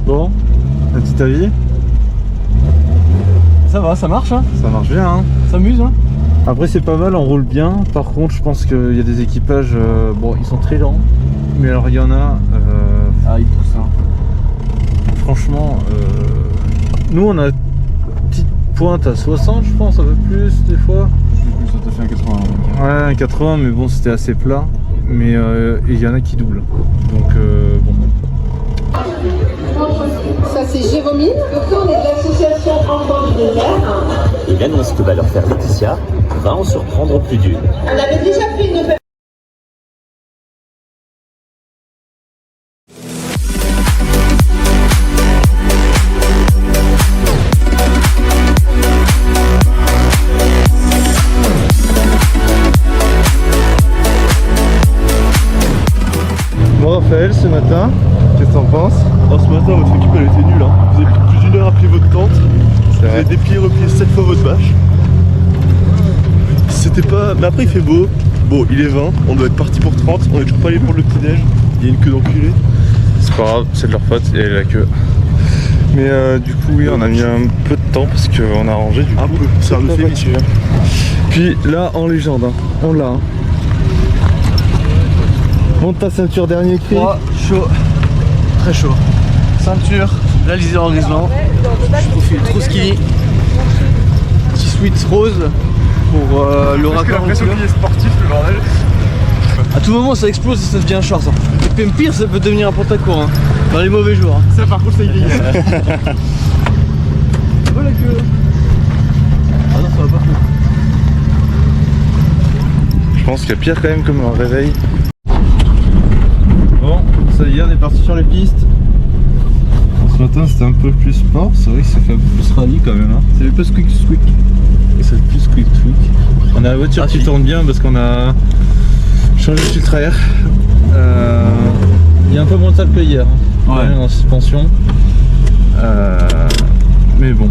Bon, un petit avis? Ça va, ça marche hein. Ça marche bien hein. Ça s'amuse hein. Après c'est pas mal, on roule bien. Par contre je pense qu'il y a des équipages, bon ils sont très lents, mais alors il y en a, ils poussent hein. Franchement, nous on a une petite pointe à 60 je pense, un peu plus des fois. Ça t'a fait un 80. Ouais un 80 mais bon c'était assez plat. Mais il y en a qui doublent. Donc bon. Ça c'est Jérôme, on est de l'association Enfants du désert. Et l'annonce que va leur faire Laetitia va en surprendre plus d'une. On avait déjà fait une Bon Raphaël, ce matin, qu'est-ce que t'en penses? Oh, ce matin votre équipe elle était nulle hein. Vous avez pris plus d'une heure à plier votre tente. Vous avez déplié, replié 7 fois votre bâche. C'était pas... Mais après il fait beau. Bon il est 20, on doit être parti pour 30. On est toujours pas allé pour le petit déj. Il y a une queue d'enculé. C'est pas grave, c'est de leur faute, il y a la queue. Mais du coup oui on a mis un peu de temps parce qu'on a rangé du coup. Un peu, ça nous fait vite. Puis là en légende, hein, on l'a. Hein. Monte ta ceinture, dernier cri. Froid, chaud, très chaud. Ceinture, la lisière en grisement. Je profite trop skinny. Petit sweat rose pour le raccord. J'ai l'impression qu'il est sportif le bordel. À tout moment ça explose et ça devient un short. Hein. Et même pire ça peut devenir un pantacourt hein. Dans les mauvais jours. Hein. Ça par contre c'est illégal. Voilà que... Ah non ça va pas. Je pense qu'il y a pire quand même comme un réveil. Bon, ça y est, on est parti sur les pistes. Ce matin c'était un peu plus sport, c'est vrai que ça fait un peu plus rallye quand même. Hein. C'est un peu squeak squeak. Et c'est plus squeak squeak. On a la voiture qui tourne bien parce qu'on a changé de filtre à air. Il y a un peu moins de sale que hier. Hein. Ouais. En suspension. Mais bon.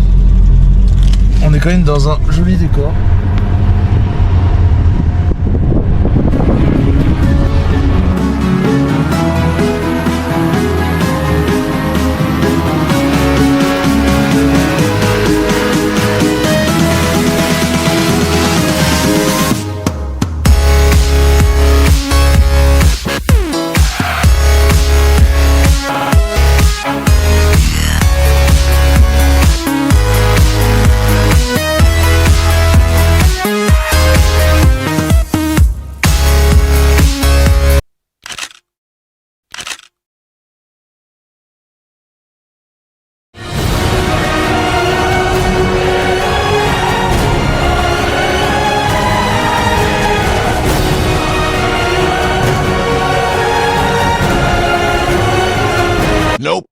On est quand même dans un joli décor. Nope.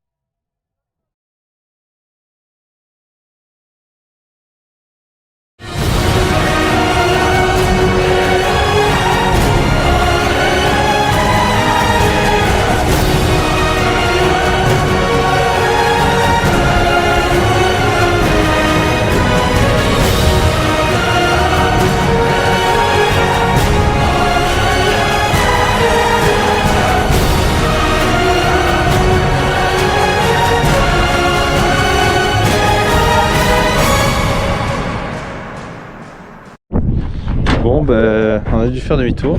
Bon ben on a dû faire demi-tour.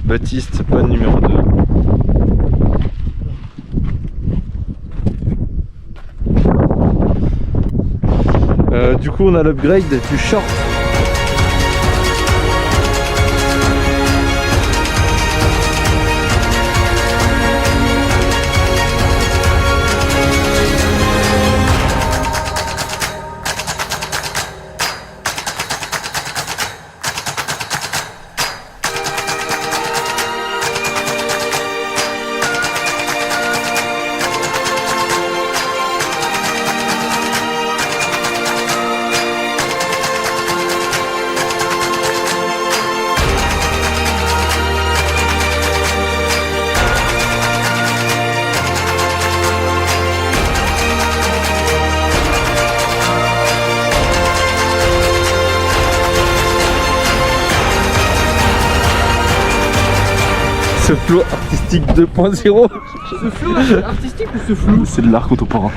Baptiste, bonne numéro 2. Du coup on a l'upgrade du short. Ce flow artistique 2.0. Ce flow artistique ou ce flou? C'est de l'art contemporain.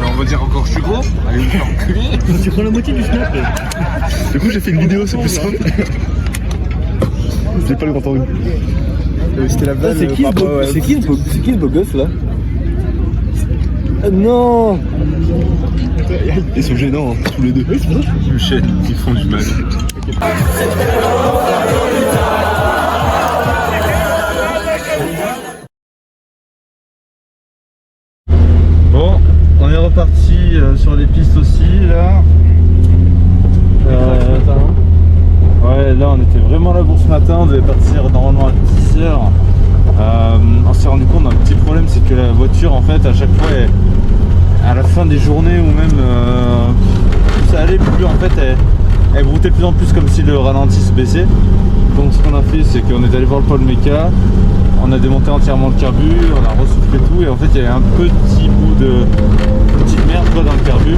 On va dire encore je suis gros. Allez vous faire enculer. Tu prends la moitié du snap. Du coup j'ai fait une vidéo, c'est plus simple. Je l'ai pas entendu. C'était la vanne. C'est qui ce beau gosse là? Non. Ils sont gênants, hein, tous les deux. Ils me chaînent, ils font du mal. Bon, on est reparti sur les pistes aussi là. Ouais, là on était vraiment là pour ce matin, on devait partir normalement à 10h. On s'est rendu compte d'un petit problème, c'est que la voiture en fait à chaque fois à la fin des journées ou même plus ça allait, plus en fait elle broutait de plus en plus comme si le ralenti se baissait. Donc ce qu'on a fait, c'est qu'on est allé voir le pôle méca, on a démonté entièrement le carbu, on a ressoufflé tout et en fait il y avait un petit bout de petite merde quoi, dans le carbu.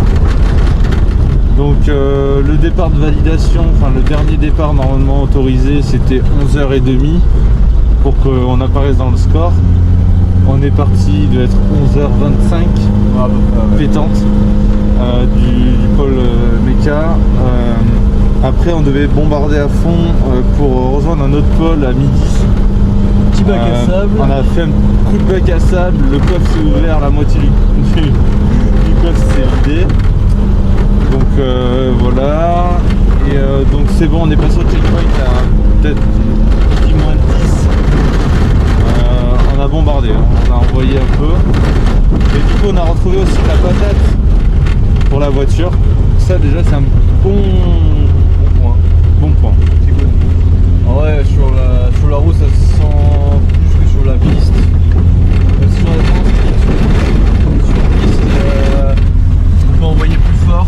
Donc le départ de validation, enfin le dernier départ normalement autorisé, c'était 11h30 pour qu'on apparaisse dans le score. On est parti, il doit être 11h25 pétante du pôle méca. Après on devait bombarder à fond pour rejoindre un autre pôle à midi. Petit bac à sable. On a fait un coup de bac à sable, le coffre s'est ouvert, la moitié du coffre s'est vidé. Donc voilà, et donc c'est bon, on est passé au checkpoint à peut-être 10 moins 10. On a bombardé, hein, on a envoyé un peu. Et du coup on a retrouvé aussi la patate pour la voiture. Ça déjà c'est un bon point. Bon point. C'est cool. Ouais, sur la route ça se sent plus que sur la piste. Sur la piste, on peut envoyer plus fort.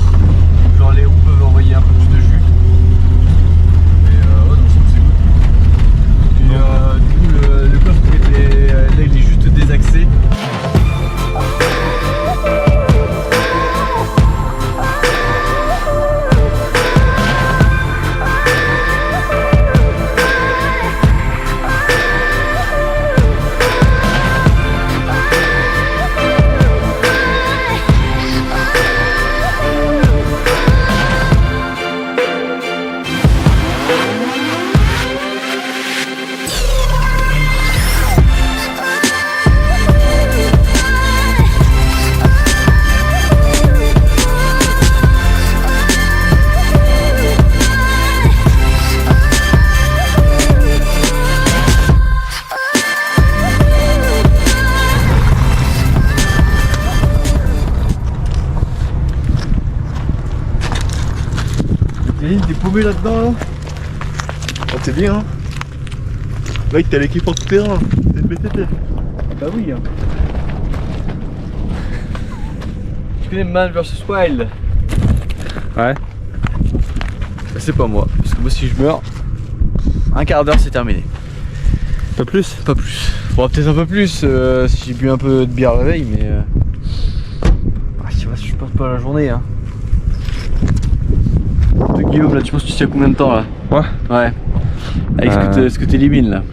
Genre les roues peuvent envoyer un peu plus de jus. Mais ouais, dans l'ensemble c'est cool. Et du coup le coffre là il est juste désaxé. T'es paumé là-dedans là? Oh, t'es bien, hein. Mec, t'as l'équipe en tout terrain. T'es une BTT. Bah oui. Hein. Tu connais Man vs Wild? Ouais. Bah, c'est pas moi, parce que moi si je meurs, un quart d'heure c'est terminé. Pas plus? Pas plus. Bon, peut-être un peu plus si j'ai bu un peu de bière la veille, mais je pense pas à la journée. Hein. Guillaume, là, tu penses que tu tiens combien de temps là? Ouais. Ouais. Avec ce que t'élimines là.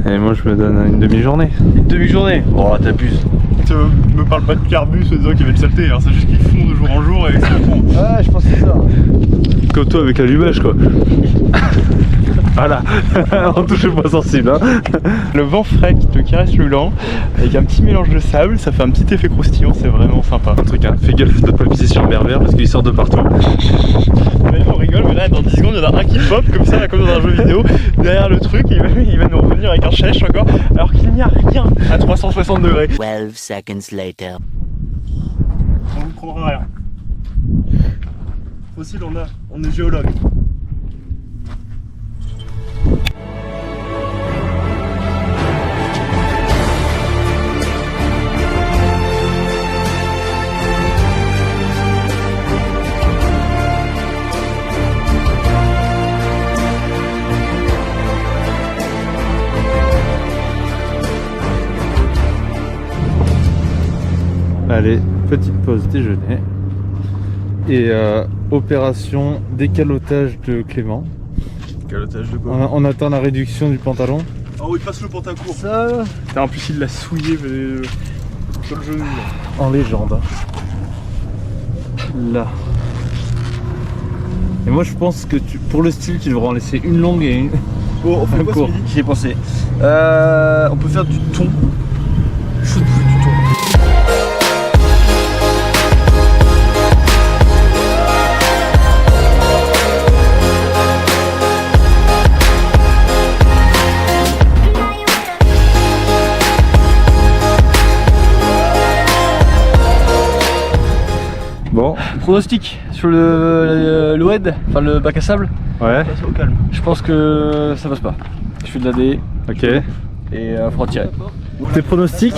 Et moi je me donne une demi-journée. Une demi-journée? Oh, t'abuses. Me parle pas de carbu, se disant qu'il y avait de saleté, hein. C'est juste qu'ils font de jour en jour et que ça fond. Ouais, je pense que c'est ça. Comme toi avec l'allumage quoi. Voilà, on touche le point sensible. Hein. Le vent frais qui te caresse le lent, avec un petit mélange de sable, ça fait un petit effet croustillant, c'est vraiment sympa. Un truc, hein, fais gaffe de pas pisser sur le berbère parce qu'il sort de partout. Mais on rigole, mais là dans 10 secondes il y en a un qui pop comme ça, comme dans un jeu vidéo, derrière le truc, il va nous revenir avec un chèche encore, alors qu'il n'y a rien à 360 degrés. 12 seconds later. On ne prendra rien. Fossile, on est géologue. Allez, petite pause déjeuner. et opération décalotage de Clément. Décalotage de quoi? On attend la réduction du pantalon. Oh, il passe le pantacourt. Ça. En plus, il l'a souillé sur le genou. Là. En légende. Là. Et moi je pense que pour le style tu devrais en laisser une longue et une. Bon, on fait quoi ce midi? J'y ai pensé. On peut faire du thon. Chaud de fou du thon. Bon. Pronostic sur le WED, enfin le bac à sable. Ouais. C'est au calme. Je pense que ça passe pas. Je fais de la D. Ok. Et faut retirer. Tes pronostics?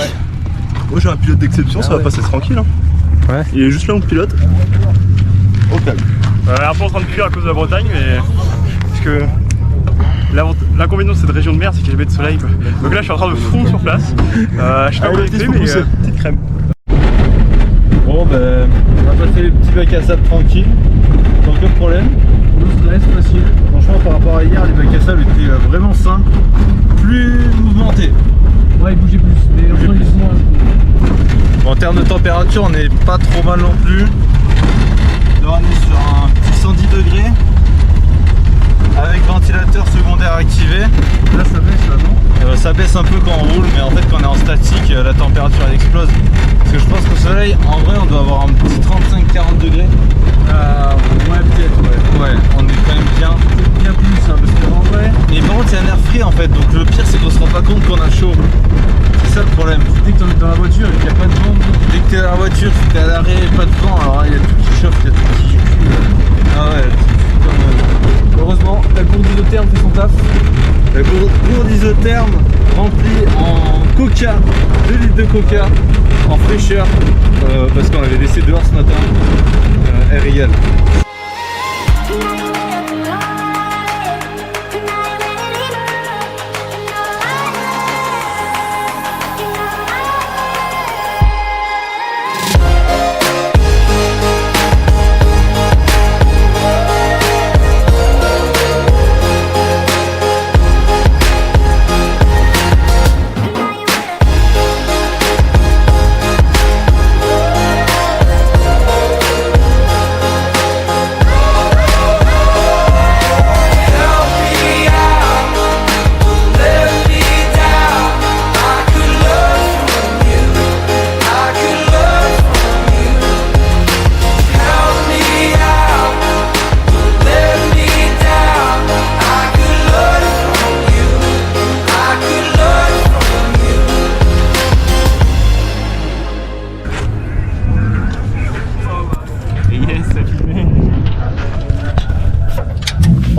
Moi j'ai un pilote d'exception, ça va passer tranquille. Hein. Ouais. Il est juste là mon pilote. Au calme. Un peu en train de cuire à cause de la Bretagne, mais parce que l'inconvénient de cette région de mer, c'est qu'il y a jamais de soleil quoi. Donc là je suis en train de fondre sur place. Je sais pas connecté, mais petite crème. Bon ben on va passer les petits bacs à sable tranquilles, sans aucun problème. No stress, facile. Franchement par rapport à hier, les bacs à sable étaient vraiment simples, plus mouvementés. Ouais, il bougeait plus, mais il bougeait moins. En termes de température, on n'est pas trop mal non plus. Là on est sur un petit 110 degrés avec ventilateur secondaire activé. Là ça baisse là, non? Ça baisse un peu quand on roule, mais en fait quand on est en statique, la température elle explose. Parce que je pense qu'au soleil, en vrai on doit avoir un petit 35-40 degrés. Ouais, peut-être, ouais. Ouais, on est quand même bien. Bien plus, hein, parce qu'en vrai. Mais par contre, c'est un air frais en fait, donc le pire c'est qu'on se rend pas compte qu'on a chaud. C'est ça le problème. Dès que t'es dans la voiture et qu'il n'y a pas de vent, dès que t'es dans la voiture, t'es à l'arrêt, pas de vent, alors il y a tout qui chauffe, il y a tout qui. Ah ouais, comme. heureusement, la gourde isotherme fait son taf. La gourde isotherme remplie en coca, 2 litres de coca, en fraîcheur, parce qu'on l'avait laissé dehors ce matin. Elle régale.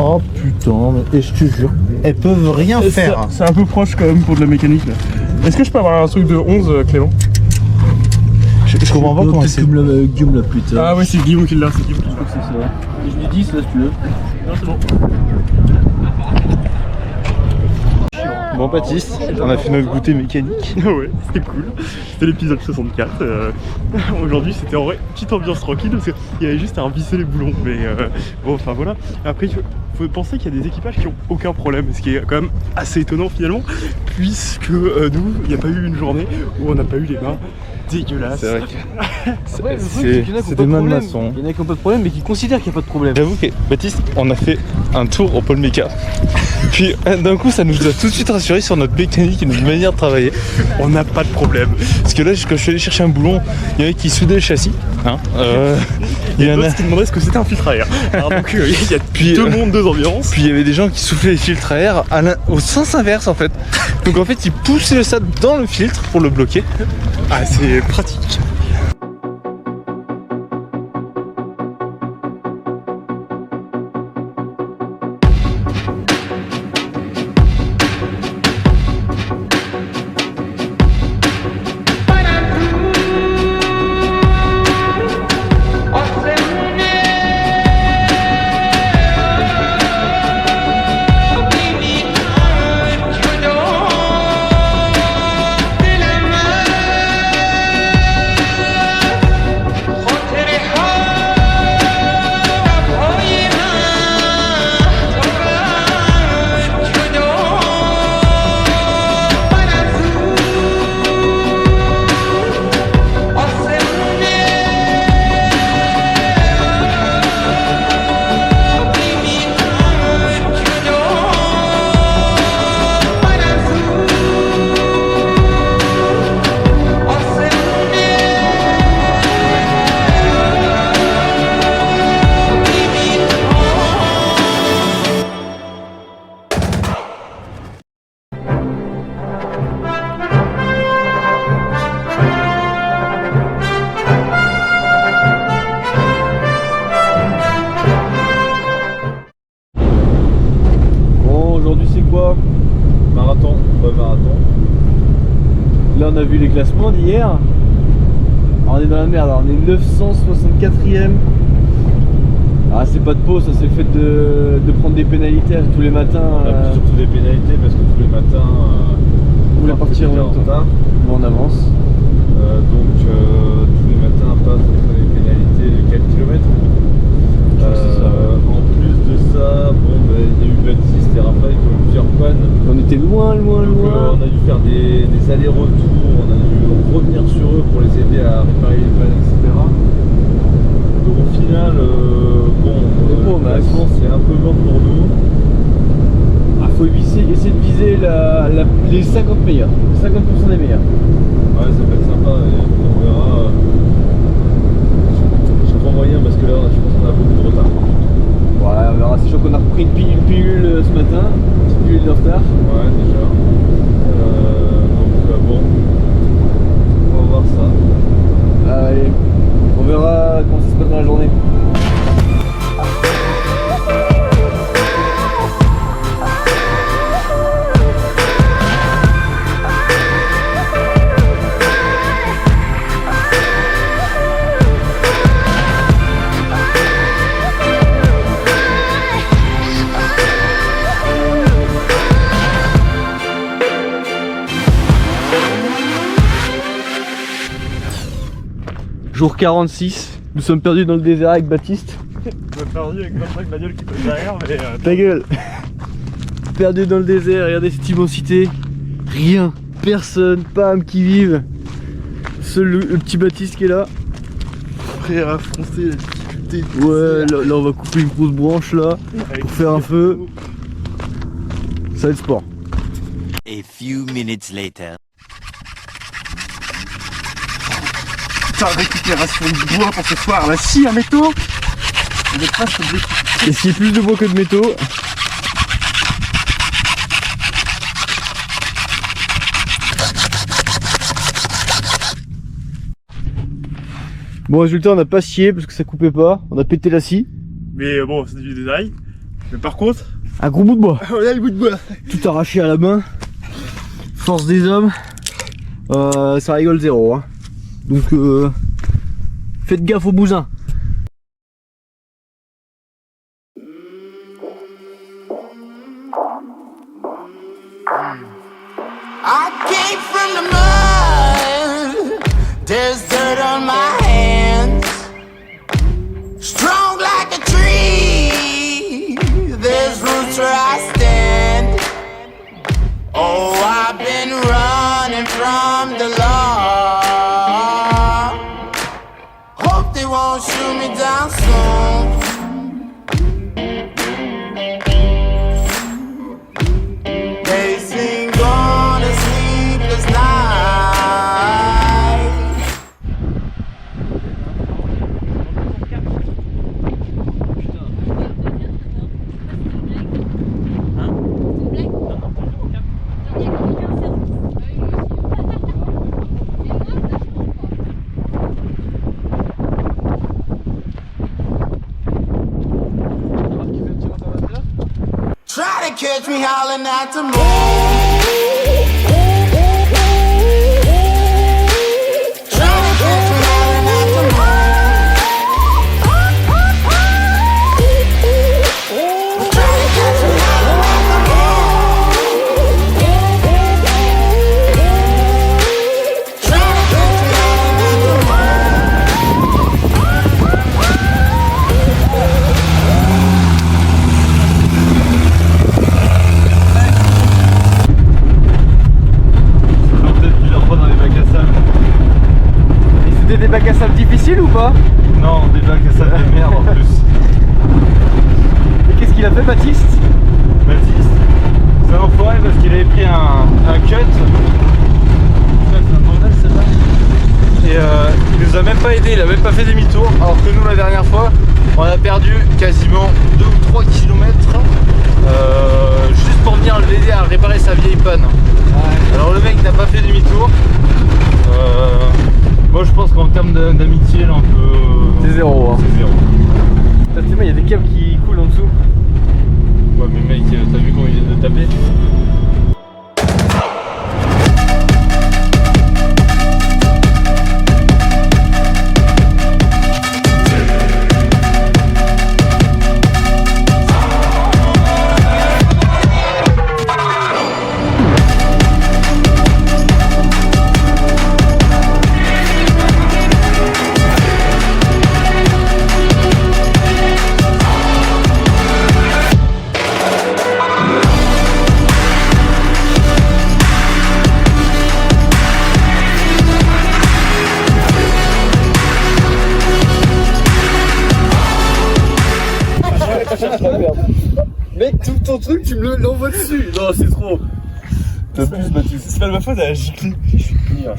Oh putain, mais et je te jure, elles peuvent rien faire. C'est un peu proche quand même pour de la mécanique là. Est-ce que je peux avoir un truc de 11 Clément? Je comprends pas comment c'est. Guillaume l'a plus tard. Ah ouais, c'est Guillaume qui l'a, c'est Guillaume. Je crois que c'est ça. Et je dis 10 là si tu veux. Non, c'est bon. Bon Baptiste, on a fait notre goûter mécanique. Ouais, c'était cool. C'était l'épisode 64. Aujourd'hui c'était en vrai petite ambiance tranquille parce qu'il y avait juste à revisser les boulons. Mais bon, enfin voilà. Après, il faut penser qu'il y a des équipages qui ont aucun problème, ce qui est quand même assez étonnant finalement, puisque nous, il n'y a pas eu une journée où on n'a pas eu les mains dégueulasses. C'est vrai que C'est des mains de maçon. Il y en a qui n'ont pas de problème mais qui considèrent qu'il n'y a pas de problème. J'avoue que Baptiste, on a fait un tour au pôle méca. Puis d'un coup ça nous a tout de suite rassuré sur notre mécanique et notre manière de travailler. On n'a pas de problème. Parce que là quand je suis allé chercher un boulon, il y en a qui soudaient le châssis. Hein, il y en a qui demandaient ce que c'était un filtre à air. Alors donc il y a deux mondes, deux ambiances. Puis il y avait des gens qui soufflaient les filtres à air au sens inverse en fait. Donc en fait ils poussaient ça dans le filtre pour le bloquer. Ah c'est pratique. a vu les classements d'hier. Alors on est dans la merde, alors on est 964ème. Ah c'est pas de peau, ça c'est le fait de prendre des pénalités tous les matins. Surtout des pénalités parce que tous les matins on voulait partir en retard ou en avance. Donc tous les matins pas des pénalités de 4 km. En plus de ça, bon, il y a eu Baptiste et Raphaël qui ont eu plusieurs pannes. On était loin. On a dû faire des allers-retours, on a dû revenir sur eux pour les aider à réparer les pannes, etc. Donc au final, c'est un peu mort pour nous. Faut essayer de viser les 50 meilleurs, 50% des meilleurs. Ouais, ça peut être sympa et on verra. Je prends moyen parce que là, je pense qu'on a beaucoup de retard. Ouais, on verra. C'est sûr qu'on a repris une pilule ce matin, une petite pilule de retard. Ouais, déjà. Donc bon, on va voir ça. Allez, on verra comment ça se passe dans la journée. Jour 46, nous sommes perdus dans le désert avec Baptiste. Je suis perdu avec 25 bagnoles qui passent derrière, mais. Ta gueule. Perdu dans le désert, regardez cette immensité. Rien, personne, pas âme qui vive. Seul le petit Baptiste qui est là. Prêt à affronter la difficulté. Ouais, là on va couper une grosse branche là pour faire un feu. Ça va être sport. A few minutes later. Putain, récupération de bois pour ce soir. Là, si un métaux, on est presque objectif. Et s'il y a plus de bois que de métaux. Bon résultat, on n'a pas scié parce que ça coupait pas, on a pété la scie. Mais bon, c'est du détail. Mais par contre, un gros bout de bois. On a le bout de bois. Tout arraché à la main. Force des hommes. Ça rigole zéro. Hein. Donc faites gaffe aux bousins. I came from the mud. There's dirt on my hands. Strong like a tree. There's roots where I stand. Oh, I've been running from the law. Hope they won't shoot me down soon. They sing on a sleepless night. Try to catch me howling at the moon. Try to catch me howling at the moon. Try to catch me howling at the moon. Try to catch me howling at the Des bacs à sable difficiles ou pas? Non, des bacs à sable de merde en plus. Et qu'est-ce qu'il a fait Baptiste? Baptiste, c'est un enfoiré parce qu'il avait pris un cut. Ça, c'est un bordel celle-là. Et il nous a même pas aidé, il a même pas fait demi-tour. Alors que nous la dernière fois, on a perdu quasiment 2 ou 3 km juste pour venir l'aider à réparer sa vieille panne. Ouais. Alors le mec n'a pas fait demi-tour. Moi je pense qu'en termes d'amitié là on peut... C'est zéro. Hein. C'est zéro. Il y a des câbles qui coulent en dessous. Ouais mais mec, t'as vu comment il vient de taper? cherche pas à perdre. Mec, tout ton truc, tu me l'envoies dessus. Non, c'est trop. T'abuses, Mathieu. C'est pas de ma faute, elle a giclé. Je suis puni, hein,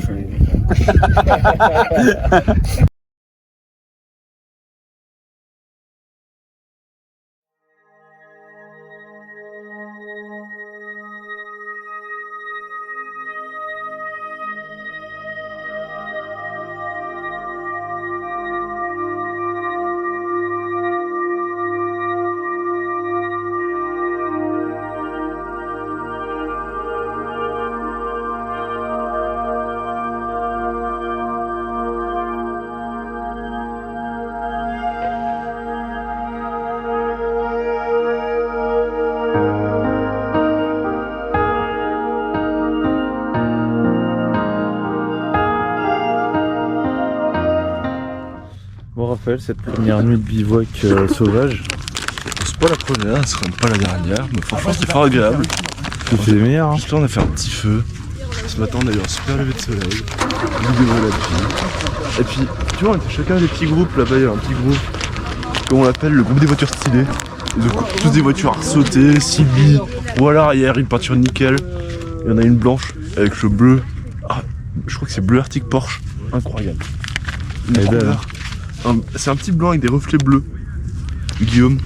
Bon Raphaël, cette première nuit de bivouac sauvage, C'est pas la première, ce sera pas la dernière, mais franchement c'était fort agréable. c'est les meilleurs. Hein. Juste là on a fait un petit feu. Ce matin on a eu un super lever de soleil. Vidéo là-dessus. Et puis, tu vois, on était chacun des petits groupes là-bas, il y a un petit groupe, comme on l'appelle, le groupe des voitures stylées. Ils ont tous des voitures à ressauter, Sylvie, ou à l'arrière, une peinture nickel. Il y en a une blanche avec le bleu. Ah, je crois que c'est bleu Arctic Porsche. Incroyable. Elle est belle, hein. C'est un petit blanc avec des reflets bleus. Guillaume,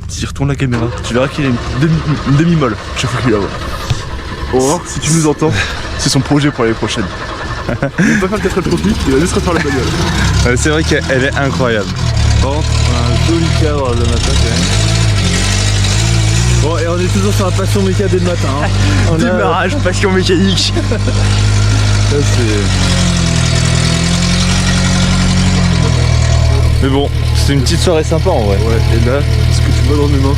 s'il retourne la caméra, tu verras qu'il a une demi-molle chaque fois qu'il la voit. Or, si tu nous entends, c'est son projet pour l'année prochaine. Il va pas faire le 4L Trophy, il va juste refaire la bagnole. C'est vrai qu'elle est incroyable. Par contre, un joli cadre le matin quand même. Bon, et on est toujours sur la passion méca dès le matin. Hein. Démarrage, passion mécanique. Ça, c'est... Mais bon, c'est une petite soirée sympa en vrai. Ouais, et là, ce que tu vois dans mes mains,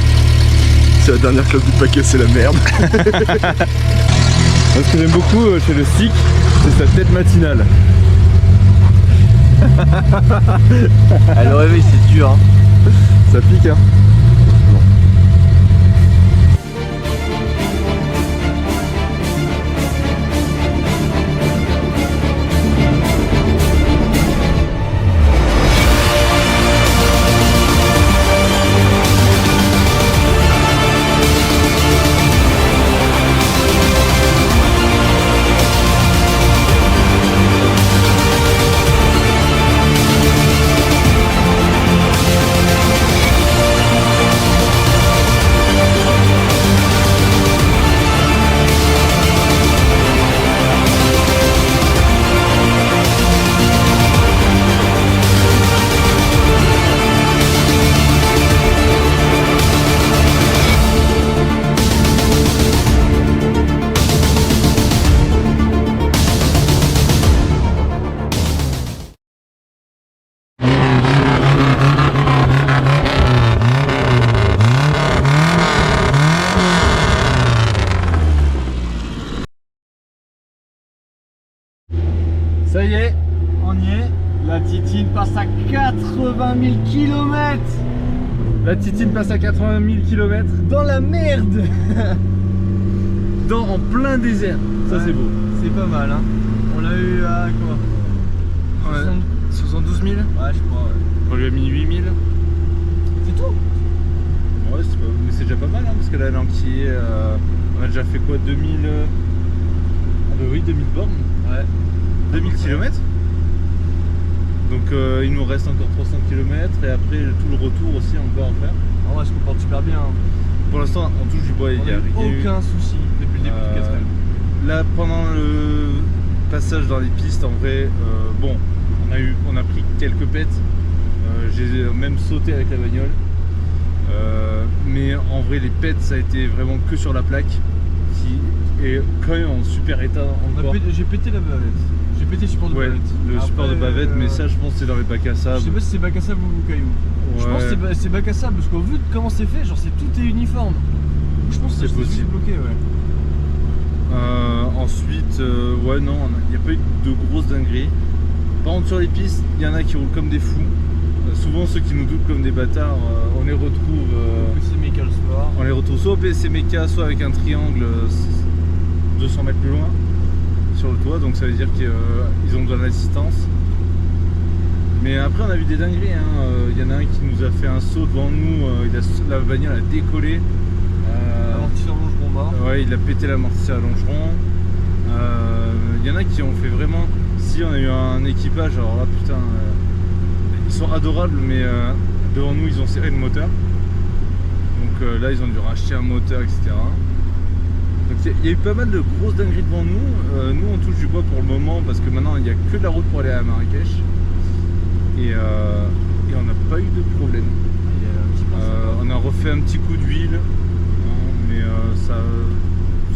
c'est la dernière clope du paquet, c'est la merde. Moi, ce que j'aime beaucoup chez le stick, c'est sa tête matinale. Le réveil, c'est dur. Hein. Ça pique. Hein. Ça y est, on y est. La Titine passe à 80 000 km. La Titine passe à 80 000 km dans la merde. En plein désert. Ça ouais, c'est beau. C'est pas mal hein. On l'a eu à quoi ouais. 72 000 ouais je crois ouais. On lui a mis 8 000. C'est tout. Ouais c'est pas... mais c'est déjà pas mal hein, parce qu'elle a enquillé on a déjà fait quoi 2000 ah bah oui 2000 bornes. Ouais. 2000 km. Donc il nous reste encore 300 km et après tout le retour aussi encore à faire. Ah ouais, je comprends super bien. Hein. Pour l'instant on touche du bois, il n'y a aucun souci depuis le début du 4ème. Là pendant le passage dans les pistes en vrai, bon on a pris quelques pètes, j'ai même sauté avec la bagnole. Mais en vrai les pètes ça a été vraiment que sur la plaque qui est quand même en super état encore. J'ai pété la bavette. J'ai pété le support de bavette. Le support de bavette, mais ça je pense que c'est dans les bacs à sable. Je sais pas si c'est bac à sable ou caillou. Ouais. Je pense que c'est bac à sable parce qu'au vu de comment c'est fait, genre tout est uniforme. Je pense que c'est possible. Bloqué, ouais. Ensuite, ouais non, il n'y a pas eu de grosses dingueries. Par contre sur les pistes, il y en a qui roulent comme des fous. Souvent ceux qui nous doublent comme des bâtards, on les retrouve au PSC Méca le soir. On les retrouve soit au PSC Méca, soit avec un triangle 200 mètres plus loin sur le toit, donc ça veut dire qu'ils ont besoin d'assistance. Mais après on a vu des dingueries, il y en a un qui nous a fait un saut devant nous, la bagnole a décollé. Amortisseur longeron mort. Ouais, il a pété l'amortisseur à longeron. Il y en a qui ont fait vraiment... Si on a eu un équipage, alors là putain, ils sont adorables, mais devant nous ils ont serré le moteur. Donc là ils ont dû racheter un moteur, etc. Donc il y a eu pas mal de grosses dingueries devant nous. Nous on touche du bois pour le moment parce que maintenant il n'y a que de la route pour aller à Marrakech. Et on n'a pas eu de problème. On a refait un petit coup d'huile, mais ça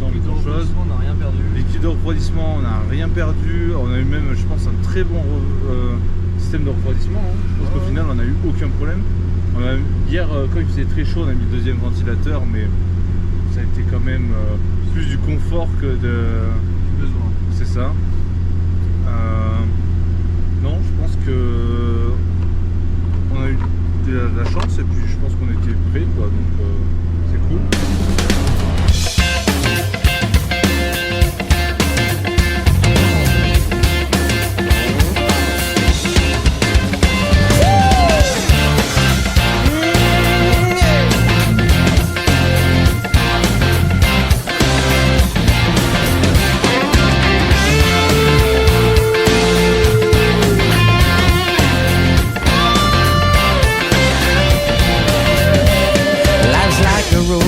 sans grand chose. On n'a rien perdu. L'équipe de refroidissement, on n'a rien perdu. On a eu même, je pense, un très bon système de refroidissement. Je pense qu'au final, on n'a eu aucun problème. Hier, quand il faisait très chaud, on a mis le deuxième ventilateur, mais ça a été quand même plus du confort que de besoin. C'est ça. Non, je pense que on a eu de la chance et puis je pense qu'on était prêts, quoi. Donc c'est cool.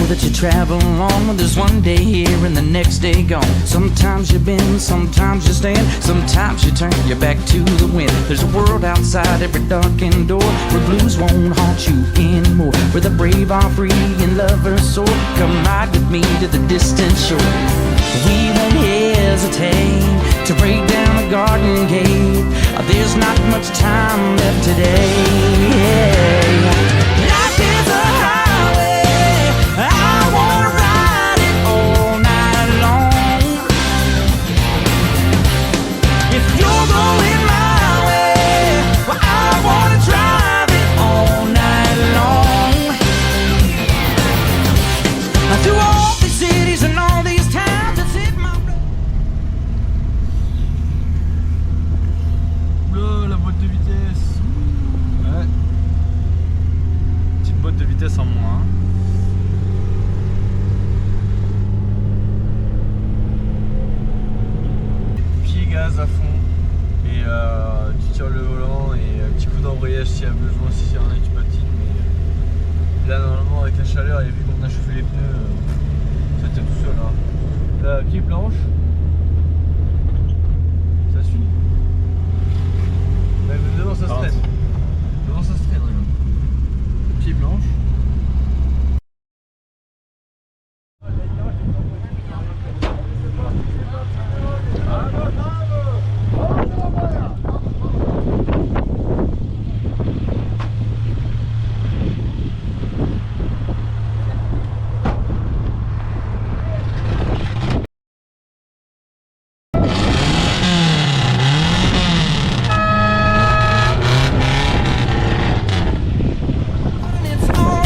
That you travel on, there's one day here and the next day gone. Sometimes you bend, sometimes you stand, sometimes you turn your back to the wind. There's a world outside every darkened door where blues won't haunt you anymore, where the brave are free and lovers soar. Come ride with me to the distant shore. We won't hesitate to break down the garden gate. There's not much time left today. Life is a highway, I wanna ride it all night long. If you're going my way, well, I wanna drive it all night long. Through all these cities and all these towns, it's hit my Oula, la boîte de vitesse. Ouais. Petite boîte de vitesse en moins. Pied gaz à fond et tu tires le volant et un petit coup d'embrayage s'il y a besoin, s'il y en a qui patine. Mais là normalement avec la chaleur et vu qu'on a chauffé les pneus, ça tient tout seul. Là, pied planche, ça suit. Mais devant ça se traîne. Devant ça se traîne. Pied planche. It's all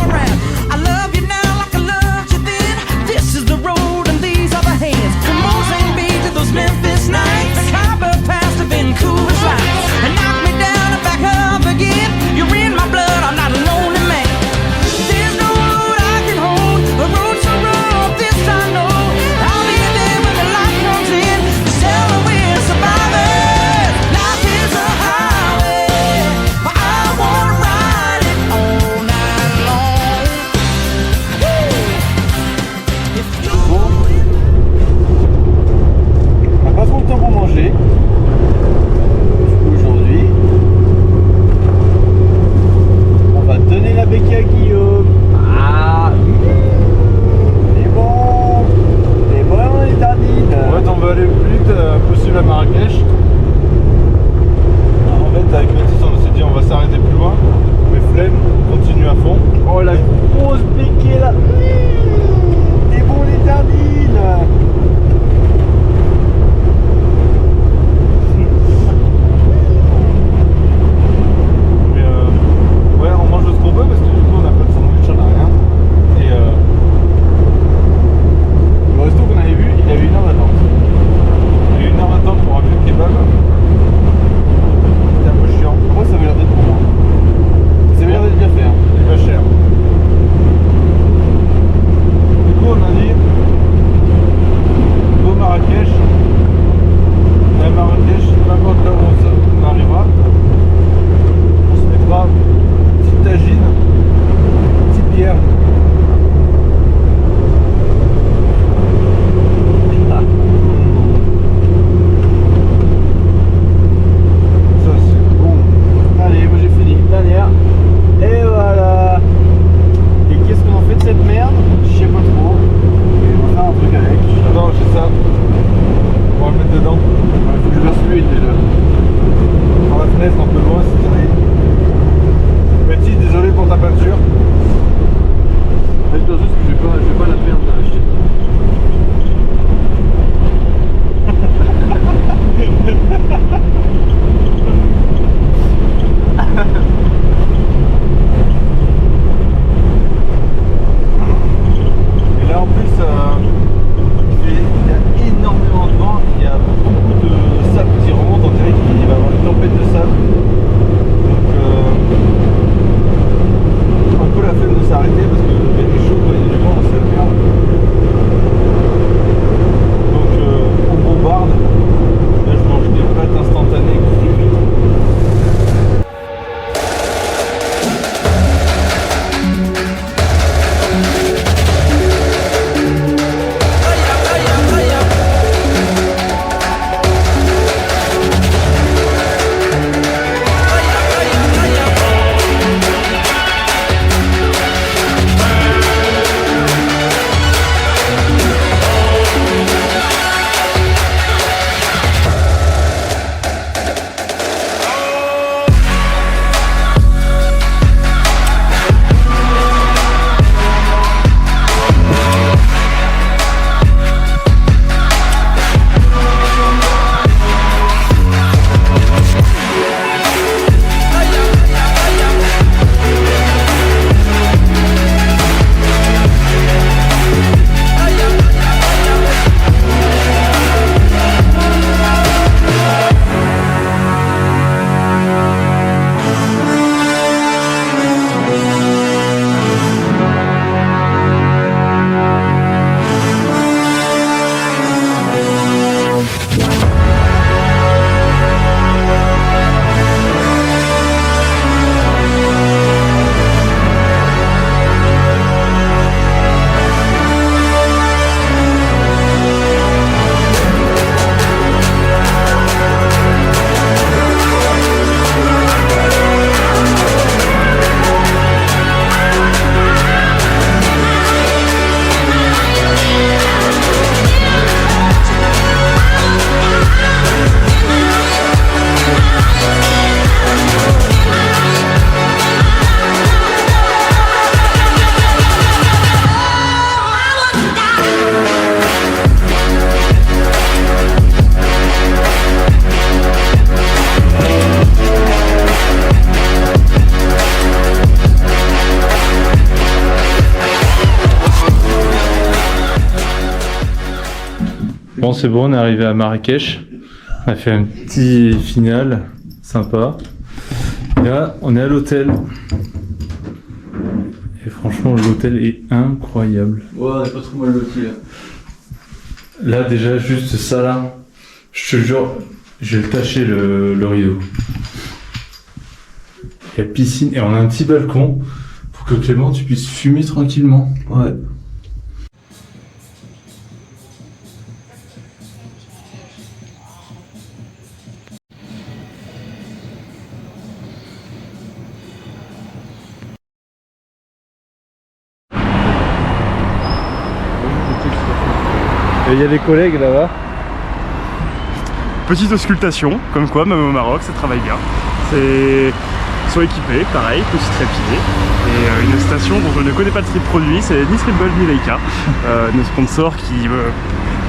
Bon, c'est bon, on est arrivé à Marrakech. On a fait un petit final sympa. Et là, on est à l'hôtel. Et franchement, l'hôtel est incroyable. Ouais, on est pas trop mal lotis là. Là, déjà, juste ça là, je te jure, je vais tâcher le rideau. Il y a piscine et on a un petit balcon pour que Clément, tu puisses fumer tranquillement. Ouais. Et il y a des collègues là-bas. Petite auscultation, comme quoi même au Maroc ça travaille bien. C'est sont équipés, pareil, petit trépied. Et une station dont je ne connais pas le strip produit, c'est ni Stripball ni Leica. Nos sponsors qui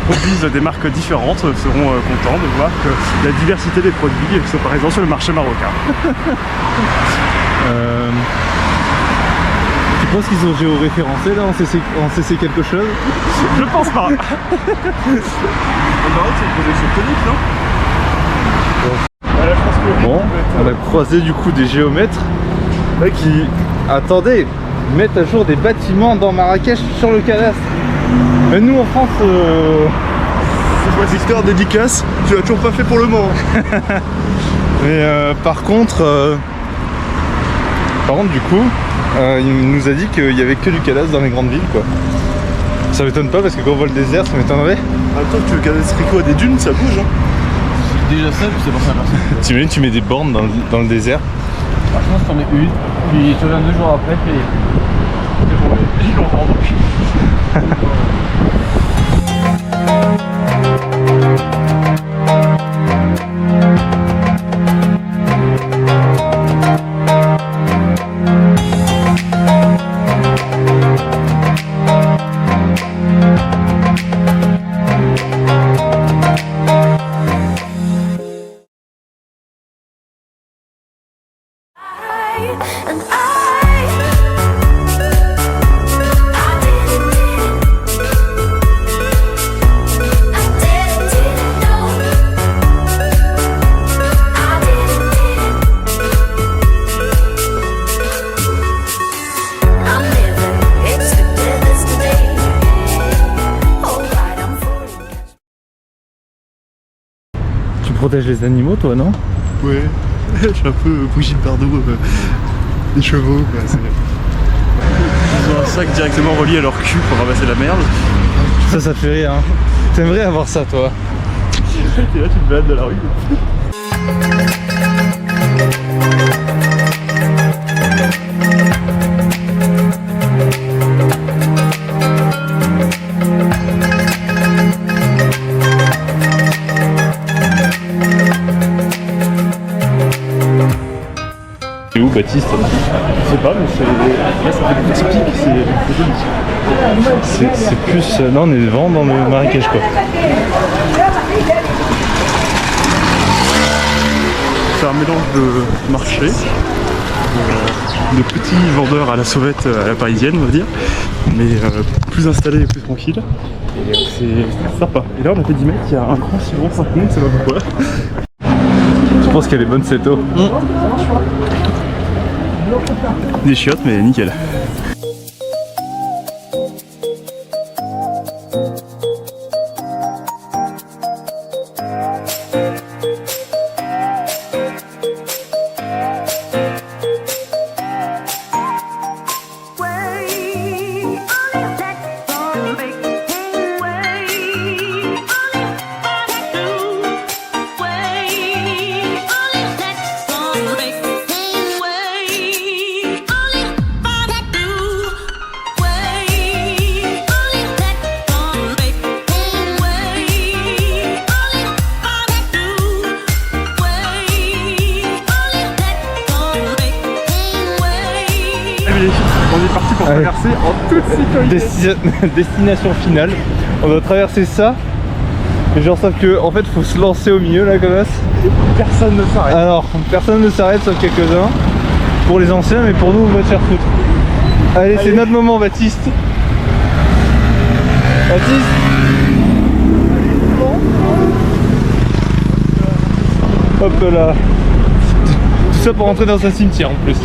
produisent des marques différentes seront contents de voir que la diversité des produits qui sont présents sur le marché marocain. Tu penses qu'ils ont géoréférencé là en CC quelque chose? Je pense pas. Au Maroc c'est une projection tonique, non? Bon, on a croisé du coup des géomètres là, qui attendaient, mettent à jour des bâtiments dans Marrakech sur le cadastre. Mais nous en France, c'est quoi Victor, dédicace, tu l'as toujours pas fait pour le Mans. Mais par contre du coup, il nous a dit qu'il y avait que du cadastre dans les grandes villes quoi. Ça m'étonne pas parce que quand on voit le désert, ça m'étonnerait. Attends, tu veux cadastrer quoi? Des dunes, ça bouge hein. Déjà ça, puis c'est pour ça personne. T'imagines, tu mets des bornes dans le désert. Franchement, si t'en mets une, puis tu reviens 2 jours après, puis c'est bon, j'y comprends donc. Tu protèges les animaux toi, non? Ouais, je suis un peu Brigitte Bardot des chevaux quoi. Ils ont un sac directement relié à leur cul pour ramasser la merde. Ça te fait rire hein. T'aimerais avoir ça toi? Et là tu te balades dans la rue. C'est où Baptiste? Je sais pas, mais là ça fait plus typique, c'est joli. C'est plus... non, on est vraiment dans le Marrakech quoi. C'est un mélange de marché, de petits vendeurs à la sauvette, à la parisienne on va dire, mais plus installés et plus tranquilles. Et c'est sympa. Et là on a fait 10 mètres, il y a un grand citron 5 minutes, c'est pas pourquoi. Je pense qu'elle est bonne cette eau. Des chiottes mais nickel. On est parti pour traverser en toute sécurité. Destination finale. On doit traverser ça. Et genre sauf que en fait faut se lancer au milieu là comme ça. Personne ne s'arrête. Alors personne ne s'arrête sauf quelques-uns. Pour les anciens mais pour nous on va te faire foutre. Allez. C'est notre moment Baptiste. Baptiste. Hop là. Tout ça pour rentrer dans un cimetière en plus.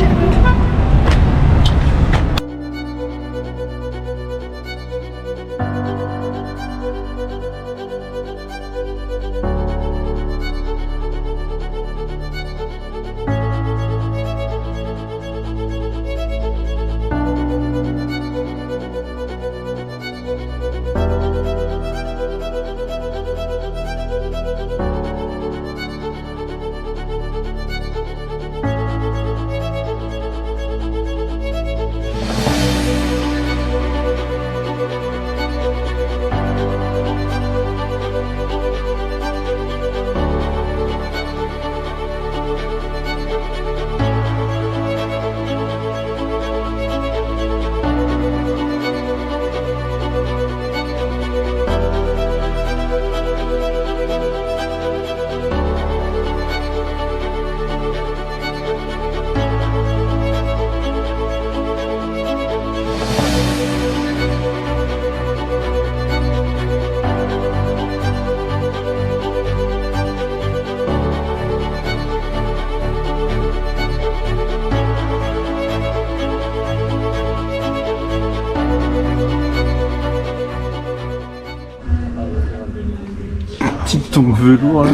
Petit ton velours là.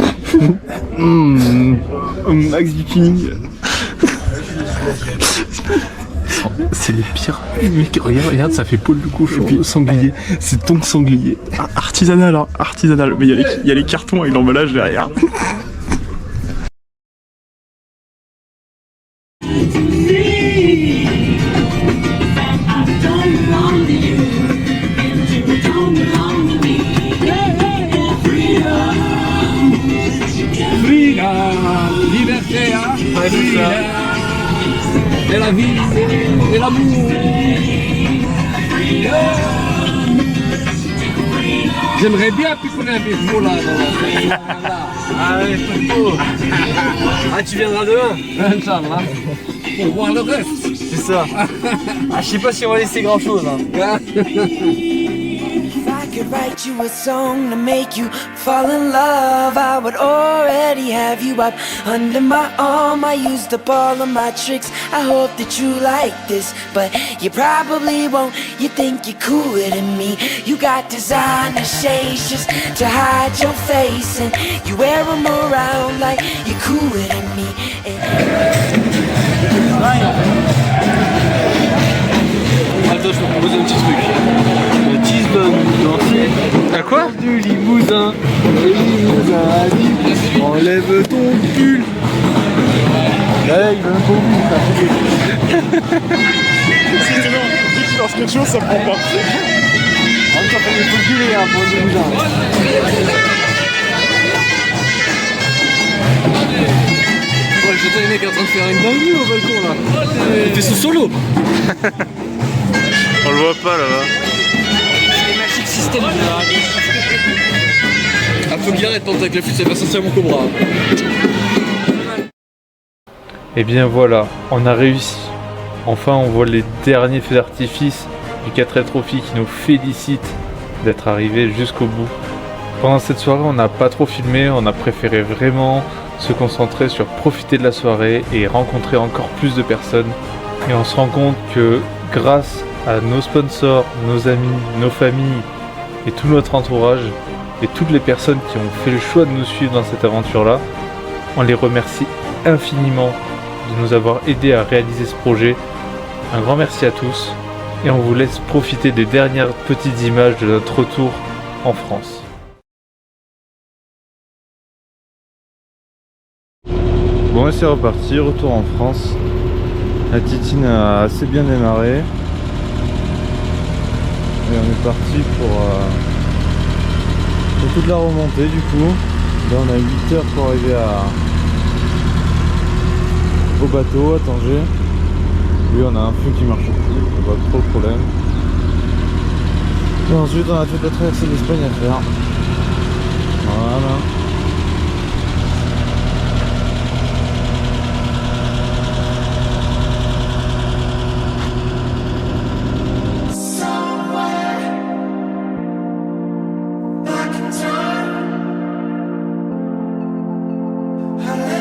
Max du tuning. C'est les pires. Mec, regarde, ça fait poil de cochon. Sanglier. C'est ton sanglier. Artisanal, hein, artisanal. Mais il y a les cartons avec l'emballage derrière. Liberté, hein? Et la vie, et l'amour. J'aimerais bien picoler un biffo là. Ah ouais, Pico. Ah, tu viendras demain? Inch'Allah. Pour voir le reste. C'est ça. Ah, je sais pas si on va laisser grand chose. Hein. I could write you a song to make you fall in love, I would already have you up under my arm. I used up all of my tricks, I hope that you like this, but you probably won't. You think you're cooler than me. You got designer shades just to hide your face, and you wear them around like you're cooler than me. Attends, je peux proposer un petit truc. Le cheeseburger. À quoi? Du limousin. Le limousin a dit enlève ton pull. Là, il veut un bon pull. Si tu lances quelque chose, ça prend pas. En même temps, il faut puller hein, pour le limousin. Ouais, j'entends les mecs en train de faire une dinguerie au balcon là. Il fait son solo. On le voit pas là-bas. C'est Magic System. Ah, faut qu'il arrête avec la flûte, ça va sortir mon cobra. Et bien voilà, on a réussi. Enfin, on voit les derniers feux d'artifice du 4L Trophy qui nous félicite d'être arrivé jusqu'au bout. Pendant cette soirée, on n'a pas trop filmé, on a préféré vraiment se concentrer sur profiter de la soirée et rencontrer encore plus de personnes. Et on se rend compte que grâce à nos sponsors, nos amis, nos familles et tout notre entourage et toutes les personnes qui ont fait le choix de nous suivre dans cette aventure-là, on les remercie infiniment de nous avoir aidés à réaliser ce projet. Un grand merci à tous et on vous laisse profiter des dernières petites images de notre retour en France. Bon, et c'est reparti, retour en France. La Titine a assez bien démarré. Et on est parti pour toute la remontée du coup. Là on a 8 heures pour arriver au bateau à Tanger. Lui on a un feu qui marche plus, pas trop de problème. Et ensuite on a toute la traversée de l'Espagne à faire. Voilà. I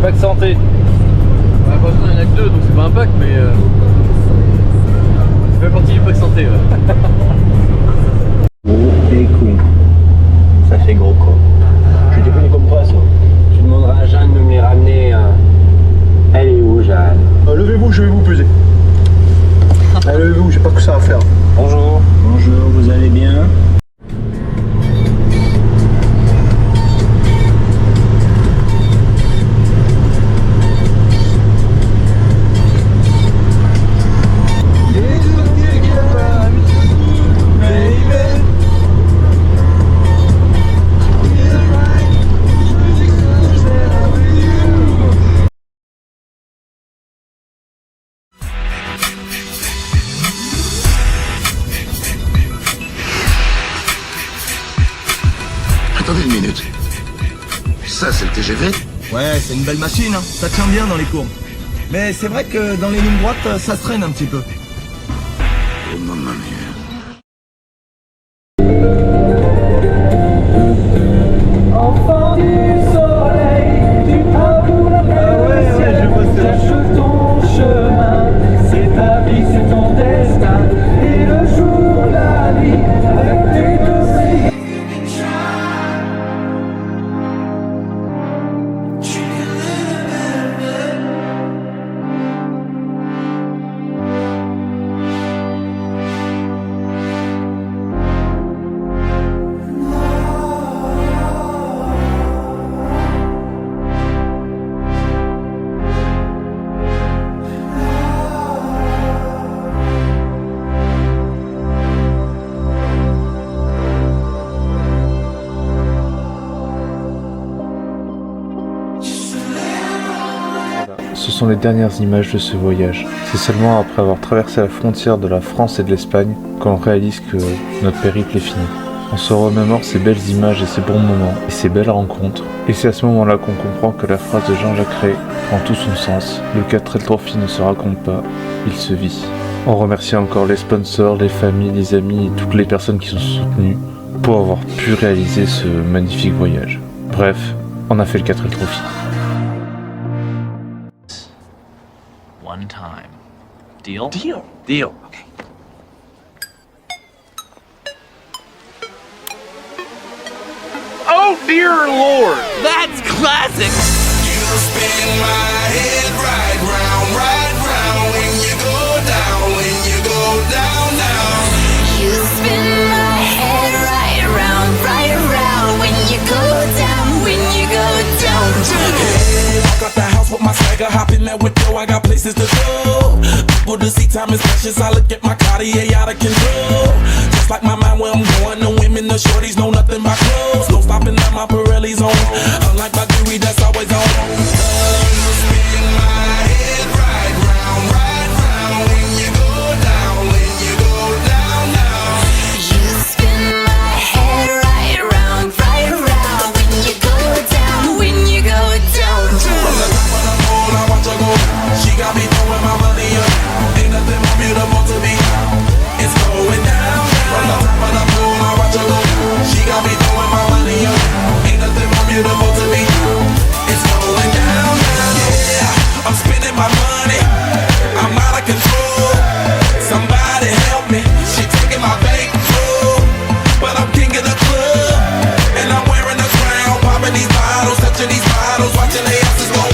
pack santé. Bah, pour l'instant, il n'y en a que 2, donc c'est pas un pack, mais ça fait partie du pack santé. Ouais. Gros et con. Ça fait gros con. Je t'ai connu comme poisson. Tu demanderas à Jeanne de me les ramener. Elle est où, Jeanne? Levez-vous, je vais vous peser. Allez, levez-vous, j'ai pas que ça à faire. Bonjour. Bonjour, vous allez bien? Attendez une minute. Ça, c'est le TGV? Ouais, c'est une belle machine, hein. Ça tient bien dans les courbes. Mais c'est vrai que dans les lignes droites, ça se traîne un petit peu. Oh mamma mia. Enfant du soleil, tu parcours le ciel, cherche ton chemin, c'est ta vie, c'est ton destin, et le jour, la nuit, avec tes dossiers. Ce sont les dernières images de ce voyage. C'est seulement après avoir traversé la frontière de la France et de l'Espagne qu'on réalise que notre périple est fini. On se remémore ces belles images et ces bons moments et ces belles rencontres. Et c'est à ce moment-là qu'on comprend que la phrase de Jean-Jacques Rey prend tout son sens. Le 4L Trophy ne se raconte pas, il se vit. On remercie encore les sponsors, les familles, les amis et toutes les personnes qui sont soutenues pour avoir pu réaliser ce magnifique voyage. Bref, on a fait le 4L Trophy. One time. Deal? Deal. Deal. Okay. Oh dear Lord! That's classic! You spin my head right round when you go down, down. You spin my head right round when you go down, Hey, walk out the house with my swagger, hop in that window, I got places to go. People to see, time is precious, I look at my Cartier out of control. Just like my mind where I'm going, the women, the shorties know nothing about clothes. No stopping at my Pirelli's on, unlike my jewelry that's always on. You spin my head right round when you go down, down. You spin my head right round when you go down, From the top of the pole, I watch her go. She got me throwing my money up. Ain't nothing more beautiful to me. It's going down. From the top of the pole, I watch her go. She got me throwing my money up. Ain't nothing more beautiful to me. It's going down. Yeah, I'm spending my money. I'm out of control. Somebody help me. She taking my bankroll, but I'm king of the club, and I'm wearing a crown, popping these bottles, touching these bottles, watching the asses go.